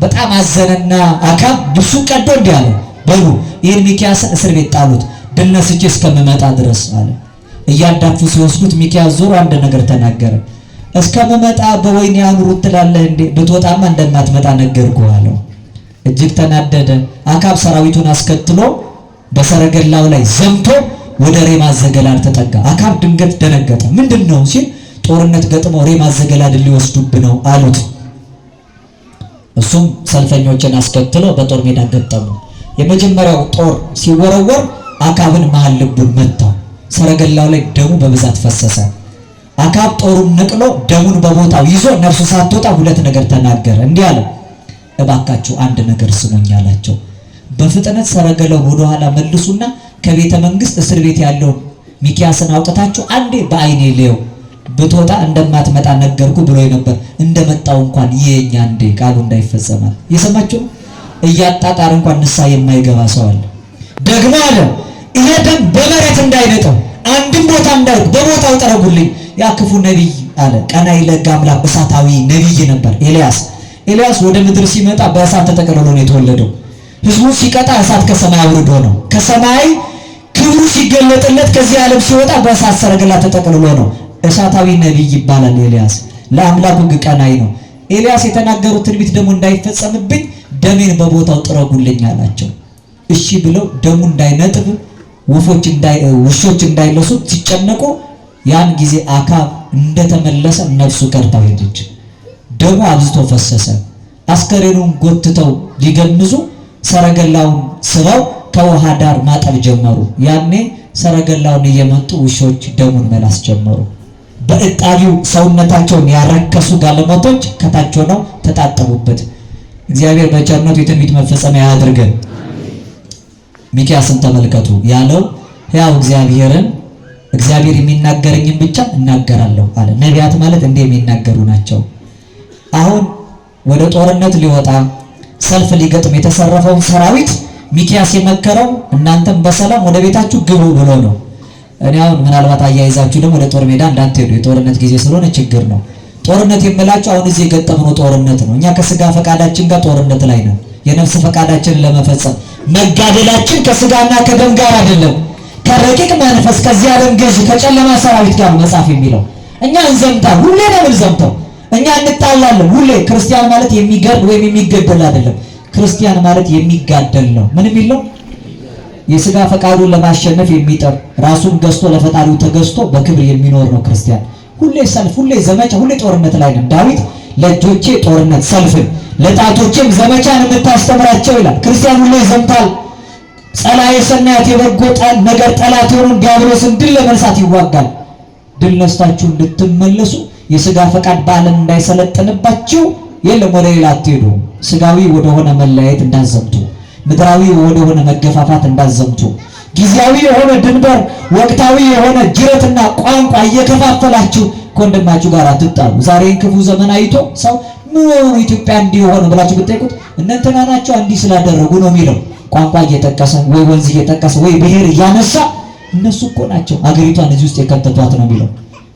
በጣም አዘነና አካብ ብሱ ቀዶ እንዲህ አለ፣ በሉ ይህን ሚክያስን እስር ቤት ጣሉት፣ ድል ነስቼ እስከምመጣ ድረስ አለ። እያዳፉ ሲወስዱት ሚክያስ ዞሮ አንድ ነገር ተናገረ። እስከምመጣ በወይኔ አኑሩት ትላለህ እንዴ? ብትወጣማ እንደማትመጣ ነገርኩህ አለው። እጅግ ተናደደ። አካብ ሰራዊቱን አስከትሎ በሰረገላው ላይ ዘምቶ ወደ ሬማ ዘገላድ ተጠጋ። አካብ ድንገት ደነገጠ። ምንድን ነው ሲል ጦርነት ገጥሞ ሬማ ዘገላድን ሊወስዱብ ነው አሉት። እሱም ሰልፈኞችን አስከትሎ በጦር ሜዳ ገጠሙ። የመጀመሪያው ጦር ሲወረወር አካብን መሃል ልቡን መታው። ሰረገላው ላይ ደሙ በብዛት ፈሰሰ። አካብ ጦሩን ነቅሎ ደሙን በቦታው ይዞ ነፍሱ ሳትወጣ ሁለት ነገር ተናገረ። እንዲህ አለ፣ እባካችሁ አንድ ነገር ስሙኝ አላቸው። በፍጥነት ሰረገላውን ወደ ኋላ መልሱና ከቤተ መንግስት እስር ቤት ያለውን ሚክያስን አውጥታችሁ አንዴ በአይኔ ልየው፣ ብትወጣ እንደማትመጣ ነገርኩ ብሎ ነበር። እንደመጣው እንኳን ይየኛ እንዴ ቃሉ እንዳይፈጸማል። የሰማችሁ እያጣጣር እንኳን ንስሐ የማይገባ ሰው አለ። ደግሞ አለ ይሄ ደም በመሬት እንዳይነጠው አንድም ቦታ እንዳይወድቅ በቦታው ጠረጉልኝ። ያ ክፉ ነቢይ አለ ቀናይ ለጋ አምላክ እሳታዊ ነቢይ ነበር ኤልያስ። ኤልያስ ወደ ምድር ሲመጣ በእሳት ተጠቅልሎ ነው የተወለደው። ህዝቡ ሲቀጣ እሳት ከሰማይ አውርዶ ነው። ከሰማይ ክብሩ ሲገለጥለት ከዚህ ዓለም ሲወጣ በእሳት ሰረገላ ተጠቅልሎ ነው። እሳታዊ ነቢይ ይባላል ኤልያስ። ለአምላኩ ቀናይ ነው። ኤልያስ የተናገሩት ትንቢት ደግሞ እንዳይፈጸምብኝ ደሜን በቦታው ጥረጉልኝ አላቸው። እሺ ብለው ደሙ እንዳይነጥብ ውሾች እንዳይለሱት ሲጨነቁ ያን ጊዜ አክዓብ እንደተመለሰ ነፍሱ ቀርታ ሄደች። ደሙ አብዝቶ ፈሰሰ። አስከሬኑን ጎትተው ሊገንዙ ሰረገላውን ስበው ከውሃ ዳር ማጠብ ጀመሩ። ያኔ ሰረገላውን እየመጡ ውሾች ደሙን መላስ ጀመሩ። በእጣቢው ሰውነታቸውን ያረከሱ ጋለሞቶች ከታች ሆነው ተጣጠቡበት። እግዚአብሔር በቸርነቱ የትንቢት መፈጸሚያ ያድርገን። ሚክያስን ተመልከቱ ያለው ያው እግዚአብሔር የሚናገረኝን ብቻ እናገራለሁ አለ። ነቢያት ማለት እንዲህ የሚናገሩ ናቸው። አሁን ወደ ጦርነት ሊወጣ ሰልፍ ሊገጥም የተሰረፈውን ሰራዊት ሚክያስ የመከረው እናንተም በሰላም ወደ ቤታችሁ ግቡ ብሎ ነው። እኔ አሁን ምናልባት አያይዛችሁ ደግሞ ወደ ጦር ሜዳ እንዳትሄዱ፣ የጦርነት ጊዜ ስለሆነ ችግር ነው። ጦርነት የምላችሁ አሁን እዚህ የገጠምነው ጦርነት ነው። እኛ ከስጋ ፈቃዳችን ጋር ጦርነት ላይ ነው። የነፍስ ፈቃዳችንን ለመፈጸም መጋደላችን ከስጋና ከደም ጋር አይደለም፣ ከረቂቅ መንፈስ ከዚህ ዓለም ገዥ ከጨለማ ሰራዊት ጋር መጽሐፍ የሚለው። እኛ እንዘምታል፣ ሁሌ ነው የምንዘምተው። እኛ እንጣላለን ሁሌ። ክርስቲያን ማለት የሚገድል ወይም የሚገደል አይደለም። ክርስቲያን ማለት የሚጋደል ነው። ምን የሚለው የስጋ ፈቃዱን ለማሸነፍ የሚጠር ራሱን ገዝቶ ለፈጣሪው ተገዝቶ በክብር የሚኖር ነው ክርስቲያን። ሁሌ ሰልፍ፣ ሁሌ ዘመቻ፣ ሁሌ ጦርነት ላይ ነው። ዳዊት ለእጆቼ ጦርነት ሰልፍን ለጣቶቼም ዘመቻን የምታስተምራቸው ይላል። ክርስቲያን ሁሌ ይዘምታል። ጸላዔ ሰናያት የበጎ ነገር ጠላት የሆኑን ዲያብሎስን ድል ለመንሳት ይዋጋል። ድል ነስታችሁ እንድትመለሱ የስጋ ፈቃድ በዓለም እንዳይሰለጥንባችሁ የለም ወደ ሌላ አትሄዱ። ስጋዊ ወደሆነ መለያየት እንዳዘምቱ፣ ምድራዊ ወደሆነ መገፋፋት እንዳዘምቱ፣ ጊዜያዊ የሆነ ድንበር፣ ወቅታዊ የሆነ ጅረትና ቋንቋ እየከፋፈላችሁ ከወንድማችሁ ጋር አትጣሉ። ዛሬን ክፉ ዘመን አይቶ ሰው ምን ኢትዮጵያ እንዲሆነ ብላችሁ ብትጠይቁት እነንተና ናቸው እንዲህ ስላደረጉ ነው የሚለው። ቋንቋ እየጠቀሰ ወይ ወንዝ እየጠቀሰ ወይ ብሔር እያነሳ እነሱ እኮ ናቸው አገሪቷን እዚህ ውስጥ የከተቷት ነው የሚለው።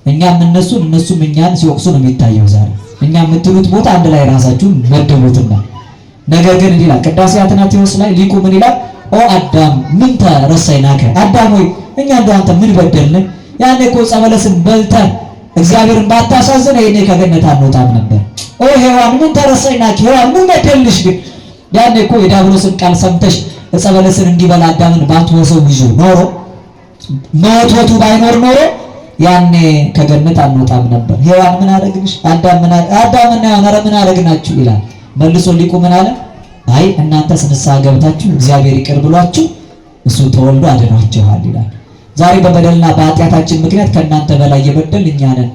እኛም እነሱም እኛን ሲወቅሱ ነው የሚታየው። ዛሬ እኛ የምትሉት ቦታ አንድ ላይ ራሳችሁን መደቡትና ነገር ግን እንዲህ ይላል ቅዳሴ አትናቴዎስ ላይ ሊቁ ምን ይላል? ኦ አዳም ምን ተረሳይናከ፣ አዳም ሆይ እኛ እንደው አንተ ምን በደልን? ያኔ እኮ ዕፀ በለስን በልተን እግዚአብሔርን ባታሳዝን ይሄኔ ከገነት አንወጣም ነበር። ኦ ሔዋን ምን ተረሳይናከ፣ ሔዋን ምን በደልሽ? ግን ያኔ እኮ የዲያብሎስን ቃል ሰምተሽ ዕፀ በለስን እንዲበላ አዳምን ባትወሰውዡ ኖሮ መወትወቱ ባይኖር ኖሮ ያኔ ከገነት አንወጣም ነበር። ሔዋን ምን አደረግንሽ? አዳምና ሔዋን ምን አደረግናችሁ ይላል። መልሶ ሊቁ ምን አለ? አይ እናንተስ ንስሐ ገብታችሁ እግዚአብሔር ይቅር ብሏችሁ እሱ ተወልዶ አድኗችኋል ይላል። ዛሬ በበደልና በኃጢአታችን ምክንያት ከእናንተ በላይ የበደል እኛ ነን።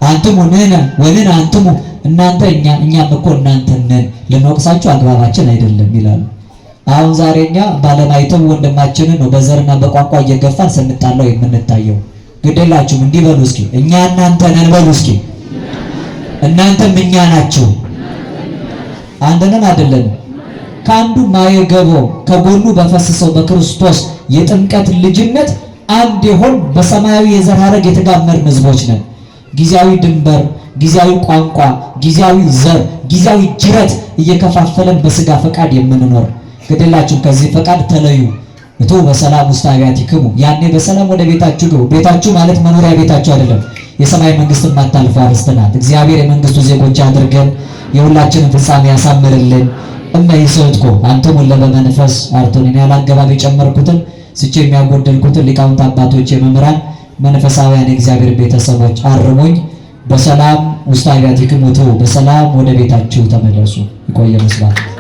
አንትሙ ንሕነ ወንሕነ አንትሙ፣ እናንተ እኛም እኮ እናንተ ነን፣ ልንወቅሳችሁ አግባባችን አይደለም ይላሉ። አሁን ዛሬ እኛ ባለማይተው ወንድማችንን ነው በዘርና በቋንቋ እየገፋን ስንጣላው የምንታየው። ግዴላችሁም እንዲህ በሉ እስኪ፣ እኛ እናንተ ነን በሉ እስኪ። እናንተም እኛ ናችሁ። አንድ ነን አይደለንም? ከአንዱ ማየገቦ ከጎኑ በፈሰሰው በክርስቶስ የጥምቀት ልጅነት አንድ የሆን በሰማያዊ የዘር ሐረግ የተጋመርን ሕዝቦች ነን። ጊዜያዊ ድንበር፣ ጊዜያዊ ቋንቋ፣ ጊዜያዊ ዘር፣ ጊዜያዊ ጅረት እየከፋፈለን በስጋ ፈቃድ የምንኖር ግዴላችሁም ከዚህ ፈቃድ ተለዩ። እቱ በሰላም ውስጥ አብያቲክሙ፣ ያኔ በሰላም ወደ ቤታችሁ ግቡ። ቤታችሁ ማለት መኖሪያ ቤታችሁ አይደለም፣ የሰማይ መንግስትን ማታልፉ አርስት ናት። እግዚአብሔር የመንግስቱ ዜጎች አድርገን የሁላችንን ፍጻሜ ያሳምርልን። እመ ይስሕትኩ አንትሙ ለበመንፈስ አርቱኒ፣ ያላገባብ የጨመርኩትን ስቼ የሚያጎደልኩትን ሊቃውንት አባቶች፣ የመምህራን መንፈሳውያን የእግዚአብሔር ቤተሰቦች አርሙኝ። በሰላም ውስጥ አብያቲክሙ፣ በሰላም ወደ ቤታችሁ ተመለሱ። ይቆየ መስዋዕት